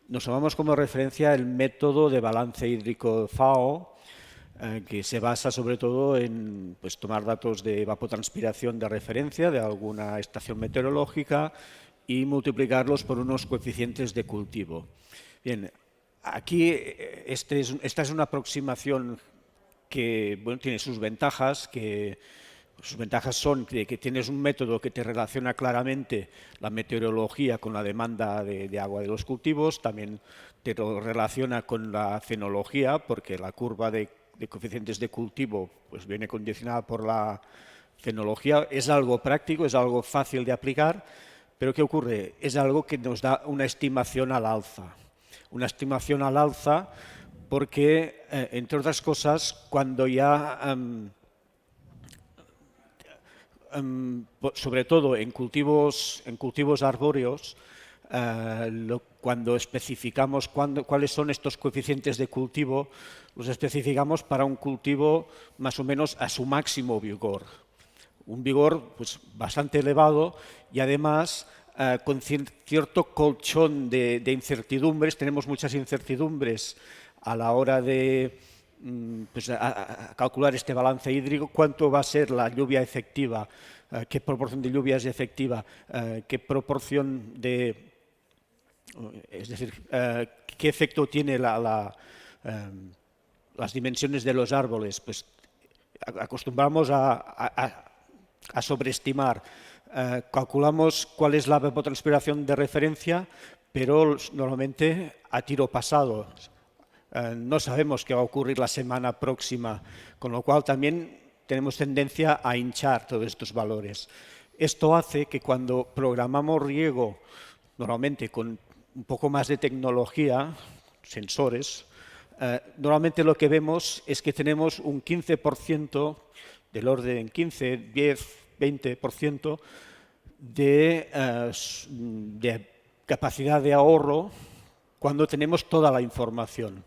nos tomamos como referencia el método de balance hídrico FAO, que se basa sobre todo en tomar datos de evapotranspiración de referencia de alguna estación meteorológica y multiplicarlos por unos coeficientes de cultivo. Bien, aquí esta es una aproximación que tiene sus ventajas, sus ventajas son que tienes un método que te relaciona claramente la meteorología con la demanda de agua de los cultivos, también te lo relaciona con la fenología, porque la curva de coeficientes de cultivo viene condicionada por la fenología. Es algo práctico, es algo fácil de aplicar, pero ¿qué ocurre? Es algo que nos da una estimación al alza. Una estimación al alza porque, entre otras cosas, cuando ya, sobre todo en cultivos arbóreos, cuando especificamos cuáles son estos coeficientes de cultivo, los especificamos para un cultivo más o menos a su máximo vigor. Un vigor bastante elevado y además con cierto colchón de incertidumbres. Tenemos muchas incertidumbres a la hora de a calcular este balance hídrico, cuánto va a ser la lluvia efectiva, qué proporción de lluvia es efectiva, qué proporción de... Es decir, qué efecto tiene las dimensiones de los árboles. Acostumbramos a sobreestimar. Calculamos cuál es la evapotranspiración de referencia, pero normalmente a tiro pasado. No sabemos qué va a ocurrir la semana próxima, con lo cual también tenemos tendencia a hinchar todos estos valores. Esto hace que cuando programamos riego, normalmente con un poco más de tecnología, sensores, normalmente lo que vemos es que tenemos un 15%, del orden 15, 10, 20% de capacidad de ahorro cuando tenemos toda la información.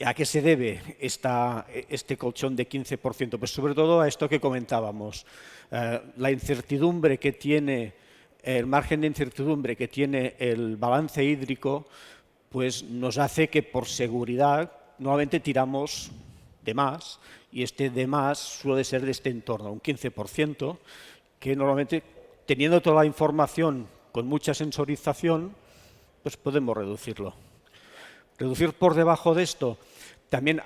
¿A qué se debe este colchón de 15%? Pues sobre todo a esto que comentábamos, la incertidumbre que tiene, el margen de incertidumbre que tiene el balance hídrico, pues nos hace que por seguridad nuevamente tiramos de más, y este de más suele ser de este entorno, un 15%, que normalmente, teniendo toda la información con mucha sensorización, pues podemos reducirlo. Reducir por debajo de esto, también,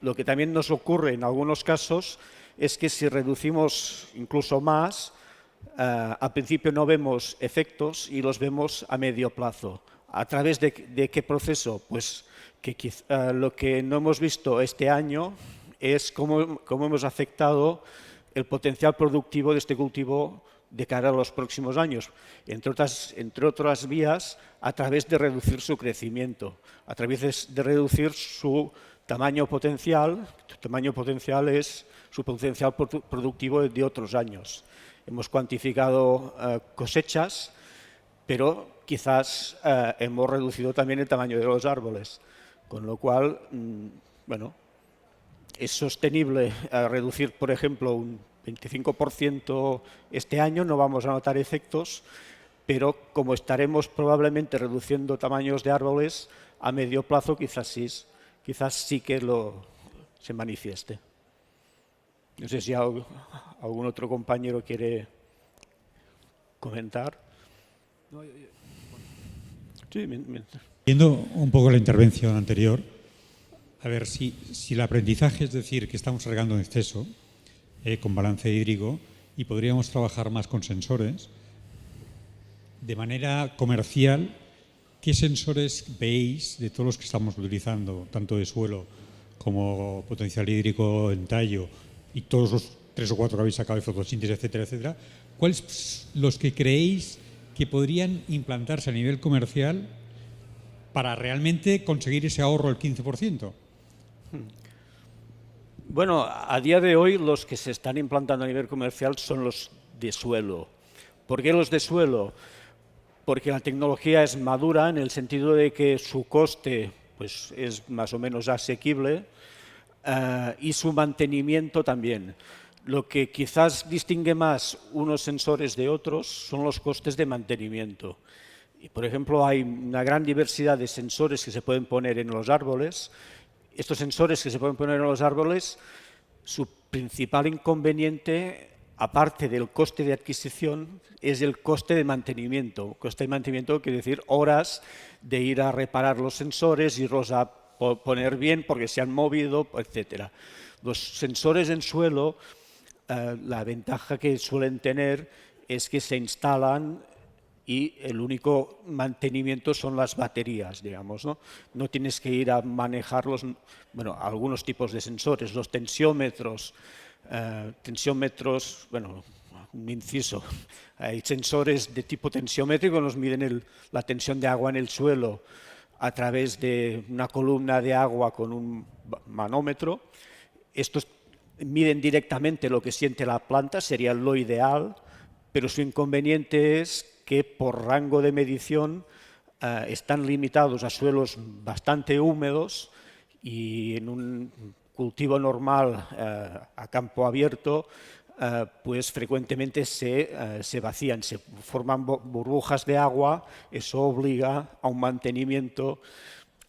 lo que también nos ocurre en algunos casos es que si reducimos incluso más, al principio no vemos efectos y los vemos a medio plazo. ¿A través de qué proceso? Pues que lo que no hemos visto este año es cómo hemos afectado el potencial productivo de este cultivo de cara a los próximos años, entre otras vías, a través de reducir su crecimiento, a través de reducir su tamaño potencial. Su tamaño potencial es su potencial productivo de otros años. Hemos cuantificado cosechas, pero quizás hemos reducido también el tamaño de los árboles, con lo cual, bueno, es sostenible reducir, por ejemplo, un 25% este año, no vamos a notar efectos, pero como estaremos probablemente reduciendo tamaños de árboles, a medio plazo quizás sí que se manifieste. No sé si algún otro compañero quiere comentar. Sí, Viendo un poco la intervención anterior, a ver si el aprendizaje es decir que estamos regando en exceso, con balance hídrico, y podríamos trabajar más con sensores, de manera comercial, ¿qué sensores veis de todos los que estamos utilizando, tanto de suelo como potencial hídrico en tallo y todos los 3 o 4 que habéis sacado de fotosíntesis, etcétera, etcétera? ¿Cuáles los que creéis que podrían implantarse a nivel comercial para realmente conseguir ese ahorro del 15%? Bueno, a día de hoy los que se están implantando a nivel comercial son los de suelo. ¿Por qué los de suelo? Porque la tecnología es madura en el sentido de que su coste pues, es más o menos asequible y su mantenimiento también. Lo que quizás distingue más unos sensores de otros son los costes de mantenimiento. Y, por ejemplo, hay una gran diversidad de sensores que se pueden poner en los árboles. Estos sensores que se pueden poner en los árboles, su principal inconveniente, aparte del coste de adquisición, es el coste de mantenimiento. Coste de mantenimiento quiere decir horas de ir a reparar los sensores, irlos a poner bien porque se han movido, etc. Los sensores en suelo, la ventaja que suelen tener es que se instalan y el único mantenimiento son las baterías, digamos, ¿no? No tienes que ir a manejarlos, bueno, algunos tipos de sensores, los tensiómetros, bueno, un inciso, hay sensores de tipo tensiómétrico que nos miden la tensión de agua en el suelo a través de una columna de agua con un manómetro. Estos miden directamente lo que siente la planta, sería lo ideal, pero su inconveniente es que por rango de medición están limitados a suelos bastante húmedos y en un cultivo normal a campo abierto pues frecuentemente se vacían, se forman burbujas de agua, eso obliga a un mantenimiento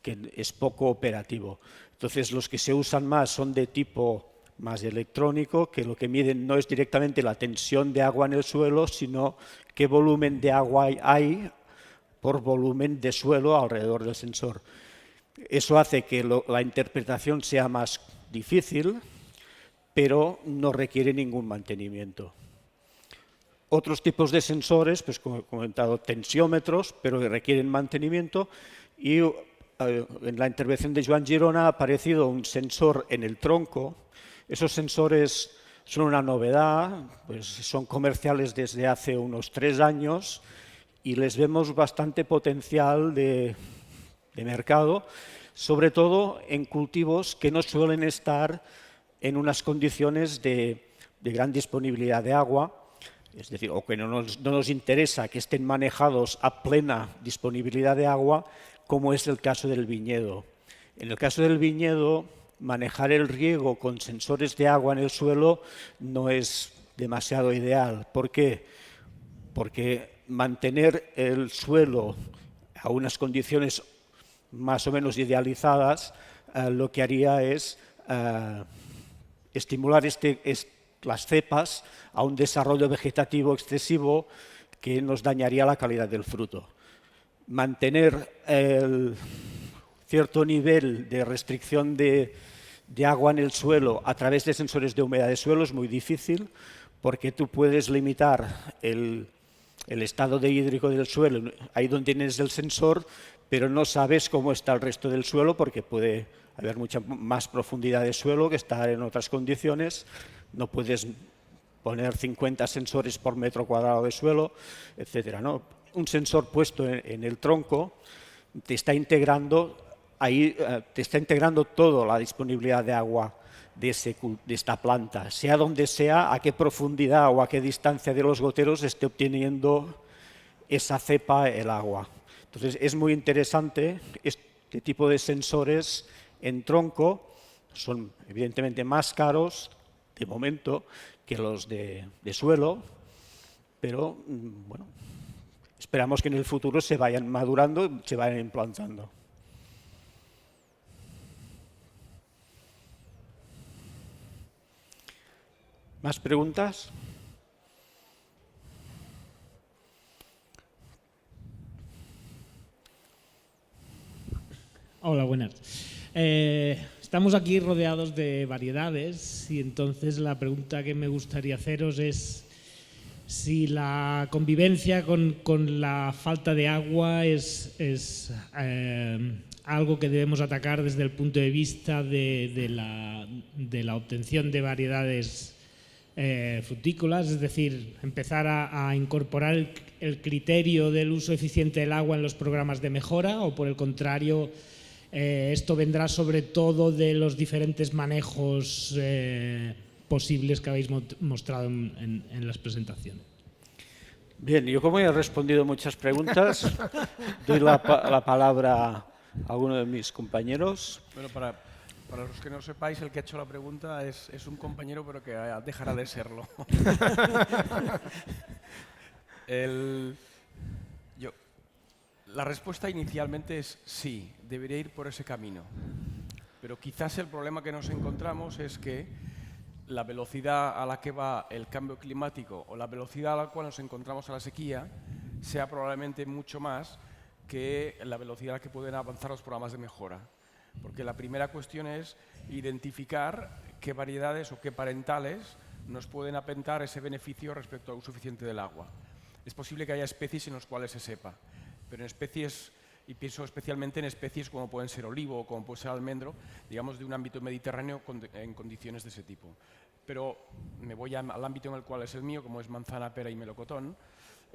que es poco operativo. Entonces los que se usan más son de tipo más electrónico, que lo que miden no es directamente la tensión de agua en el suelo, sino qué volumen de agua hay por volumen de suelo alrededor del sensor. Eso hace que la interpretación sea más difícil, pero no requiere ningún mantenimiento. Otros tipos de sensores, pues como he comentado, tensiómetros, pero que requieren mantenimiento, y en la intervención de Joan Girona ha aparecido un sensor en el tronco. Esos sensores son una novedad, pues son comerciales desde hace unos 3 años y les vemos bastante potencial de mercado, sobre todo en cultivos que no suelen estar en unas condiciones de gran disponibilidad de agua, es decir, o que no nos interesa que estén manejados a plena disponibilidad de agua, como es el caso del viñedo. En el caso del viñedo, manejar el riego con sensores de agua en el suelo no es demasiado ideal. ¿Por qué? Porque mantener el suelo a unas condiciones más o menos idealizadas lo que haría es estimular las cepas a un desarrollo vegetativo excesivo que nos dañaría la calidad del fruto. Mantener cierto nivel de restricción de agua en el suelo a través de sensores de humedad de suelo es muy difícil, porque tú puedes limitar el estado de hídrico del suelo ahí donde tienes el sensor, pero no sabes cómo está el resto del suelo, porque puede haber mucha más profundidad de suelo que estar en otras condiciones. No puedes poner 50 sensores por metro cuadrado de suelo, etcétera, ¿no? Un sensor puesto en el tronco te está integrando toda la disponibilidad de agua de esta planta, sea donde sea, a qué profundidad o a qué distancia de los goteros esté obteniendo esa cepa el agua. Entonces, es muy interesante este tipo de sensores en tronco. Son evidentemente más caros, de momento, que los de suelo, pero bueno, esperamos que en el futuro se vayan madurando, se vayan implantando. ¿Más preguntas? Hola, buenas. Estamos aquí rodeados de variedades y entonces la pregunta que me gustaría haceros es si la convivencia con la falta de agua es algo que debemos atacar desde el punto de vista de la obtención de variedades frutícolas, es decir, empezar a incorporar el criterio del uso eficiente del agua en los programas de mejora, o por el contrario, esto vendrá sobre todo de los diferentes manejos posibles que habéis mostrado en las presentaciones. Bien, yo como he respondido muchas preguntas, doy la palabra a alguno de mis compañeros. Bueno, para los que no sepáis, el que ha hecho la pregunta es un compañero, pero que dejará de serlo. La respuesta inicialmente es sí, debería ir por ese camino. Pero quizás el problema que nos encontramos es que la velocidad a la que va el cambio climático o la velocidad a la cual nos encontramos a la sequía sea probablemente mucho más que la velocidad a la que pueden avanzar los programas de mejora. Porque la primera cuestión es identificar qué variedades o qué parentales nos pueden aportar ese beneficio respecto al uso eficiente del agua. Es posible que haya especies en las cuales se sepa, pero en especies, y pienso especialmente en especies como pueden ser olivo o como puede ser almendro, digamos de un ámbito mediterráneo en condiciones de ese tipo. Pero me voy al ámbito en el cual es el mío, como es manzana, pera y melocotón.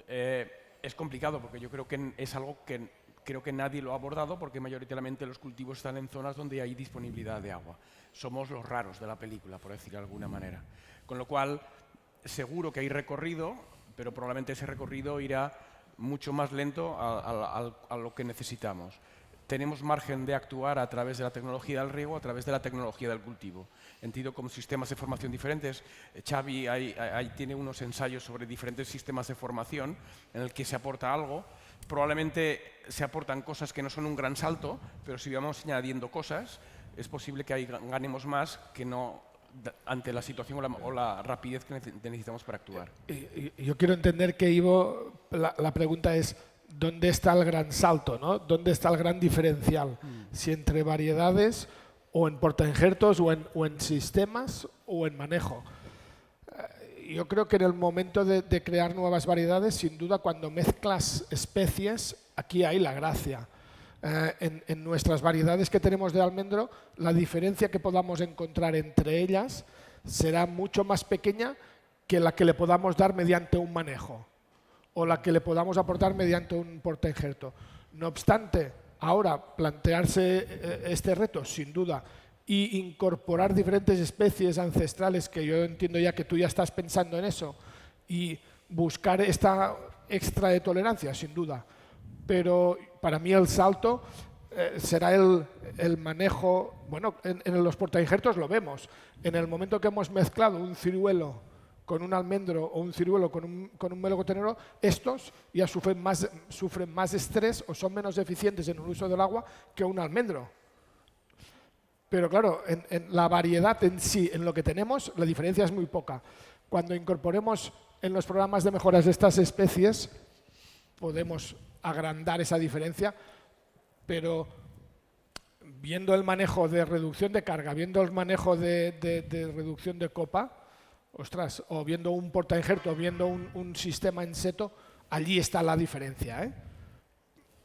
Es complicado porque yo creo que es algo que creo que nadie lo ha abordado, porque mayoritariamente los cultivos están en zonas donde hay disponibilidad de agua. Somos los raros de la película, por decirlo de alguna manera. Con lo cual, seguro que hay recorrido, pero probablemente ese recorrido irá mucho más lento a lo que necesitamos. Tenemos margen de actuar a través de la tecnología del riego, a través de la tecnología del cultivo. Entiendo como sistemas de formación diferentes. Xavi ahí tiene unos ensayos sobre diferentes sistemas de formación en el que se aporta algo. Probablemente se aportan cosas que no son un gran salto, pero si vamos añadiendo cosas, es posible que ahí ganemos más que no ante la situación o la rapidez que necesitamos para actuar. Yo quiero entender que, Ivo, la pregunta es ¿dónde está el gran salto, ¿no? ¿Dónde está el gran diferencial? Si entre variedades o en portainjertos o en sistemas o en manejo. Yo creo que en el momento de crear nuevas variedades, sin duda, cuando mezclas especies, aquí hay la gracia. En nuestras variedades que tenemos de almendro, la diferencia que podamos encontrar entre ellas será mucho más pequeña que la que le podamos dar mediante un manejo o la que le podamos aportar mediante un portainjerto. No obstante, ahora plantearse este reto, sin duda, y incorporar diferentes especies ancestrales, que yo entiendo ya que tú ya estás pensando en eso, y buscar esta extra de tolerancia, sin duda. Pero para mí el salto será el manejo, bueno, en los portainjertos lo vemos. En el momento que hemos mezclado un ciruelo con un almendro o un ciruelo con un melocotonero, estos ya sufren más estrés o son menos eficientes en el uso del agua que un almendro. Pero claro, en la variedad en sí, en lo que tenemos, la diferencia es muy poca. Cuando incorporemos en los programas de mejoras de estas especies, podemos agrandar esa diferencia, pero viendo el manejo de reducción de carga, viendo el manejo de reducción de copa, ostras, o viendo un portainjerto, o viendo un sistema en seto, allí está la diferencia, ¿eh?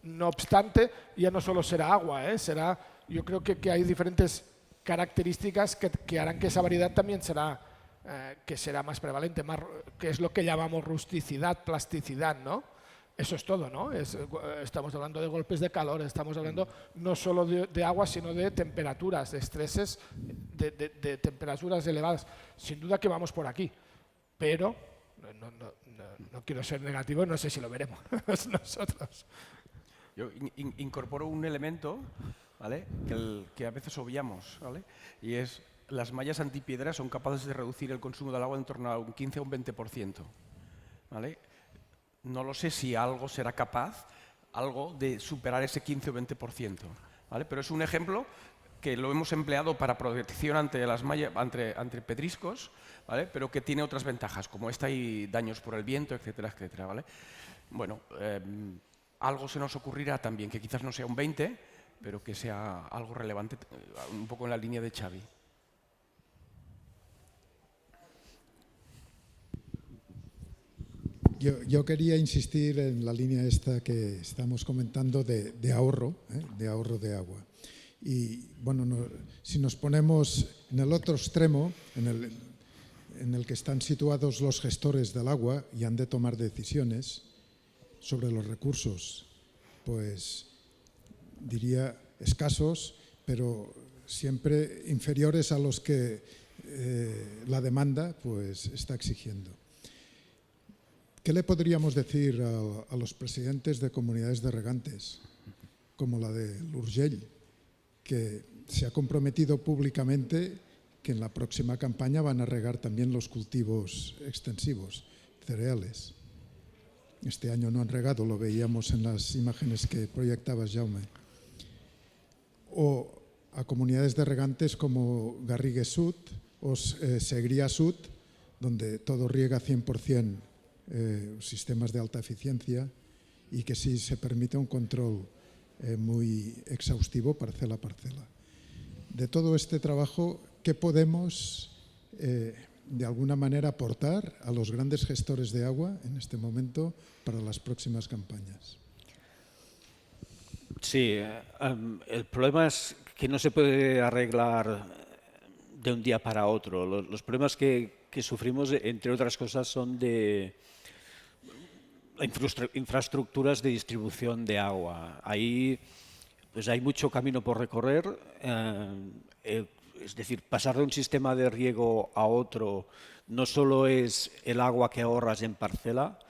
No obstante, ya no solo será agua, será, yo creo que hay diferentes características que harán que esa variedad también será que será más prevalente, que es lo que llamamos rusticidad, plasticidad, ¿no? Eso es todo, ¿no? Estamos hablando de golpes de calor, estamos hablando no solo de agua, sino de temperaturas, de estreses, de temperaturas elevadas. Sin duda que vamos por aquí, pero no quiero ser negativo, no sé si lo veremos nosotros. Yo incorporo un elemento, ¿vale?, que a veces obviamos, ¿vale?, y es las mallas antipiedra son capaces de reducir el consumo del agua en torno a un 15 o un 20%. ¿Vale? No lo sé si algo será capaz de superar ese 15 o 20%. ¿Vale? Pero es un ejemplo que lo hemos empleado para protección ante las mallas, ante pedriscos, ¿vale?, pero que tiene otras ventajas, como esta y daños por el viento, etcétera, etcétera. ¿Vale? Bueno, algo se nos ocurrirá también, que quizás no sea un 20, pero que sea algo relevante, un poco en la línea de Xavi. Yo quería insistir en la línea esta que estamos comentando de ahorro de agua. Y bueno, si nos ponemos en el otro extremo, en el que están situados los gestores del agua y han de tomar decisiones sobre los recursos, pues diría escasos, pero siempre inferiores a los que la demanda pues está exigiendo. ¿Qué le podríamos decir a los presidentes de comunidades de regantes, como la de l'Urgell, que se ha comprometido públicamente que en la próxima campaña van a regar también los cultivos extensivos, cereales? Este año no han regado, lo veíamos en las imágenes que proyectabas, Jaume. O a comunidades de regantes como Garrigues Sud o Segrià Sud, donde todo riega 100%. Sistemas de alta eficiencia y que sí se permite un control muy exhaustivo parcela a parcela. De todo este trabajo, ¿qué podemos de alguna manera aportar a los grandes gestores de agua en este momento para las próximas campañas? Sí, el problema es que no se puede arreglar de un día para otro. Los problemas que sufrimos, entre otras cosas, son de infraestructuras de distribución de agua. Ahí pues hay mucho camino por recorrer, es decir, pasar de un sistema de riego a otro no solo es el agua que ahorras en parcela,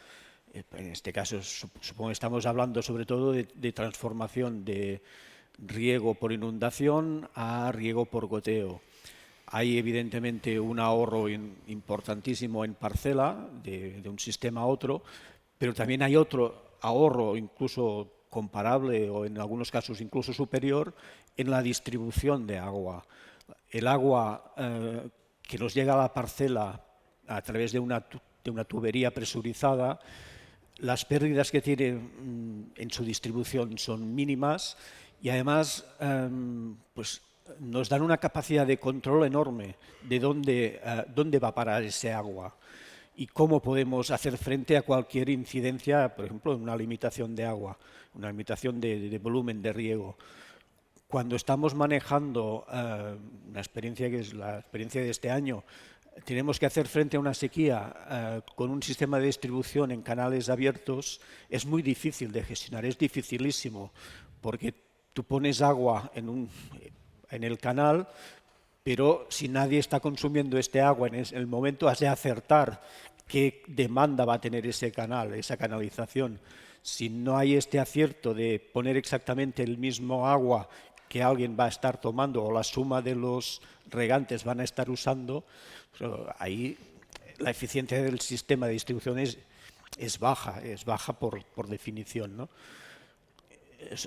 en este caso supongo que estamos hablando sobre todo de transformación de riego por inundación a riego por goteo. Hay evidentemente un ahorro importantísimo en parcela de un sistema a otro, pero también hay otro ahorro incluso comparable o en algunos casos incluso superior en la distribución de agua. El agua que nos llega a la parcela a través de una tubería presurizada, las pérdidas que tiene en su distribución son mínimas y además pues nos dan una capacidad de control enorme de dónde va a parar ese agua y cómo podemos hacer frente a cualquier incidencia, por ejemplo, en una limitación de agua, una limitación de volumen de riego. Cuando estamos manejando una experiencia que es la experiencia de este año, tenemos que hacer frente a una sequía con un sistema de distribución en canales abiertos, es muy difícil de gestionar, es dificilísimo, porque tú pones agua en el canal, pero si nadie está consumiendo este agua en el momento, has de acertar qué demanda va a tener ese canal, esa canalización. Si no hay este acierto de poner exactamente el mismo agua que alguien va a estar tomando o la suma de los regantes van a estar usando, ahí la eficiencia del sistema de distribución es baja por definición, ¿no?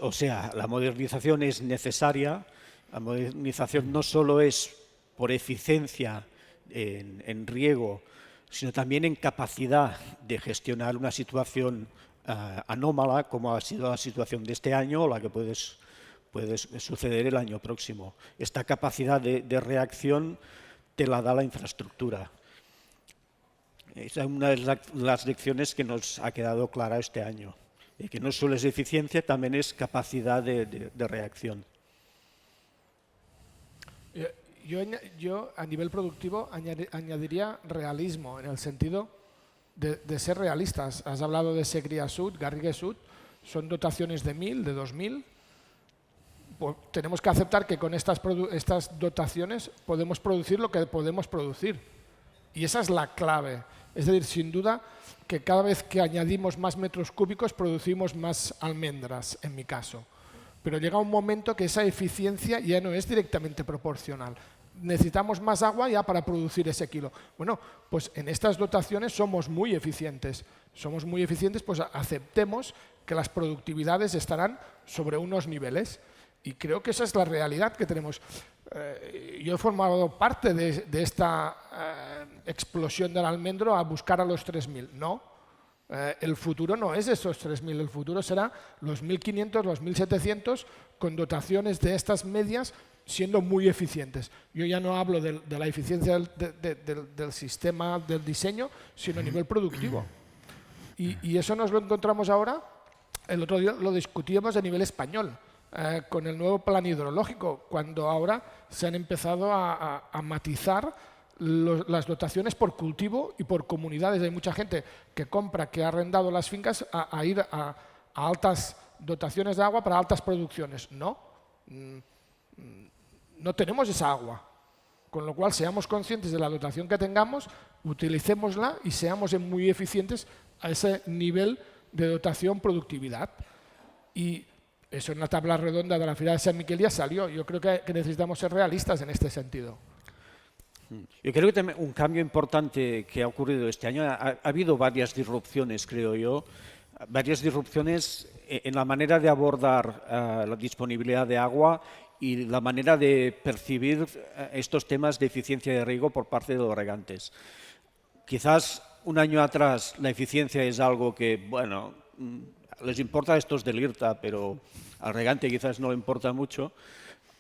O sea, la modernización es necesaria. La modernización no solo es por eficiencia en riego, sino también en capacidad de gestionar una situación anómala, como ha sido la situación de este año o la que puede suceder el año próximo. Esta capacidad de reacción te la da la infraestructura. Esa es una de las lecciones que nos ha quedado clara este año, de que no solo es eficiencia, también es capacidad de reacción. Yo a nivel productivo añadiría realismo, en el sentido de ser realistas. Has hablado de Segria Sud, Garrigue Sud, son dotaciones de 1.000, de 2.000. Pues tenemos que aceptar que con estas dotaciones podemos producir lo que podemos producir. Y esa es la clave. Es decir, sin duda que cada vez que añadimos más metros cúbicos producimos más almendras, en mi caso. Pero llega un momento que esa eficiencia ya no es directamente proporcional. Necesitamos más agua ya para producir ese kilo. Bueno, pues en estas dotaciones somos muy eficientes. Somos muy eficientes, pues aceptemos que las productividades estarán sobre unos niveles. Y creo que esa es la realidad que tenemos. Yo he formado parte de esta explosión del almendro a buscar a los 3.000. No, el futuro no es esos 3.000, el futuro será los 1.500, los 1.700, con dotaciones de estas medias siendo muy eficientes. Yo ya no hablo de la eficiencia del sistema, del diseño, sino a nivel productivo. Y eso nos lo encontramos ahora, el otro día lo discutíamos a nivel español, con el nuevo plan hidrológico, cuando ahora se han empezado a matizar las dotaciones por cultivo y por comunidades. Hay mucha gente que compra, que ha arrendado las fincas a ir a altas dotaciones de agua para altas producciones. No tenemos esa agua, con lo cual seamos conscientes de la dotación que tengamos, utilicémosla y seamos muy eficientes a ese nivel de dotación productividad. Y eso en la tabla redonda de la Fira de Sant Miquel ya salió. Yo creo que necesitamos ser realistas en este sentido. Yo creo que también un cambio importante que ha ocurrido este año, ha habido varias disrupciones, creo yo, varias disrupciones en la manera de abordar la disponibilidad de agua y la manera de percibir estos temas de eficiencia de riego por parte de los regantes. Quizás un año atrás la eficiencia es algo que, bueno, les importa a estos del IRTA, pero al regante quizás no le importa mucho.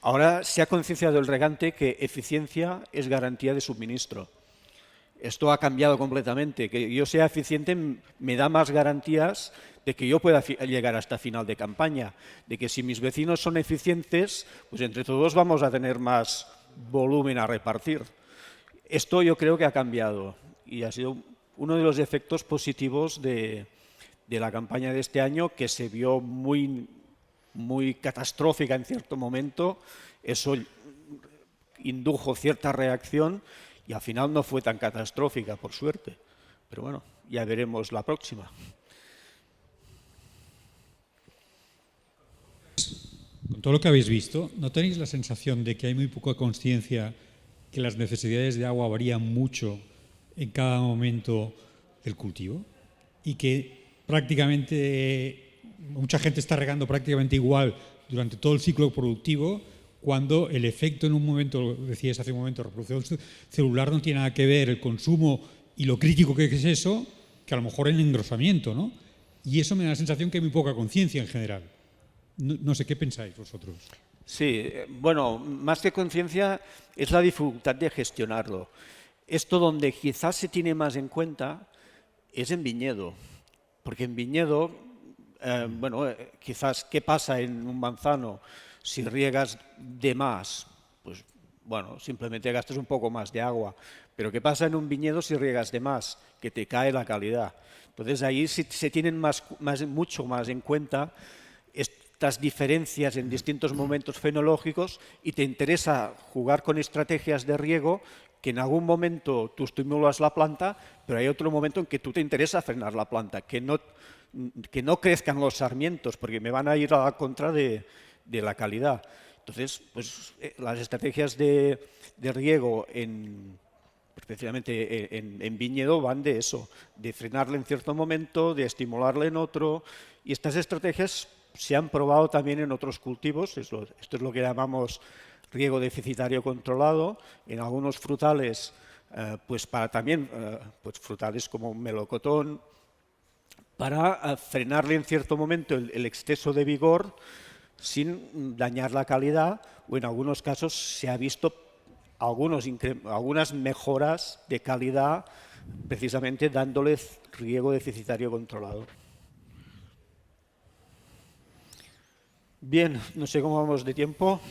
Ahora se ha concienciado el regante que eficiencia es garantía de suministro. Esto ha cambiado completamente. Que yo sea eficiente me da más garantías de que yo pueda llegar hasta final de campaña, de que si mis vecinos son eficientes, pues entre todos vamos a tener más volumen a repartir. Esto yo creo que ha cambiado y ha sido uno de los efectos positivos de la campaña de este año, que se vio muy catastrófica en cierto momento. Eso indujo cierta reacción y al final no fue tan catastrófica, por suerte. Pero bueno, ya veremos la próxima. Con todo lo que habéis visto, ¿no tenéis la sensación de que hay muy poca conciencia que las necesidades de agua varían mucho en cada momento del cultivo? Y que prácticamente mucha gente está regando prácticamente igual durante todo el ciclo productivo, cuando el efecto en un momento, lo decías hace un momento, reproducción celular no tiene nada que ver el consumo y lo crítico que es eso, que a lo mejor el engrosamiento, ¿no? Y eso me da la sensación que hay muy poca conciencia en general. No sé, ¿qué pensáis vosotros? Sí, bueno, más que conciencia es la dificultad de gestionarlo. Esto donde quizás se tiene más en cuenta es en viñedo, porque en viñedo, quizás qué pasa en un manzano si riegas de más, pues bueno, simplemente gastas un poco más de agua, pero qué pasa en un viñedo si riegas de más, que te cae la calidad. Entonces ahí se tienen mucho más en cuenta estas diferencias en distintos momentos fenológicos y te interesa jugar con estrategias de riego que en algún momento tú estimulas la planta, pero hay otro momento en que tú te interesa frenar la planta, que no crezcan los sarmientos porque me van a ir a la contra de la calidad. Entonces, pues las estrategias de riego especialmente en viñedo van de eso, de frenarle en cierto momento, de estimularle en otro, y estas estrategias se han probado también en otros cultivos. Esto es lo que llamamos riego deficitario controlado. En algunos frutales, pues para también pues frutales como melocotón, para frenarle en cierto momento el exceso de vigor sin dañar la calidad, o en algunos casos se ha visto algunas mejoras de calidad precisamente dándoles riego deficitario controlado. Bien, no sé cómo vamos de tiempo.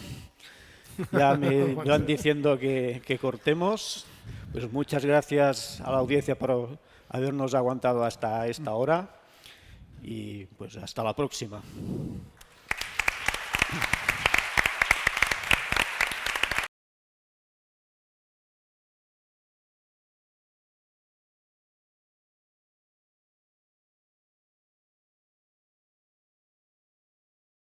Ya me van diciendo que cortemos. Pues muchas gracias a la audiencia por habernos aguantado hasta esta hora y pues hasta la próxima.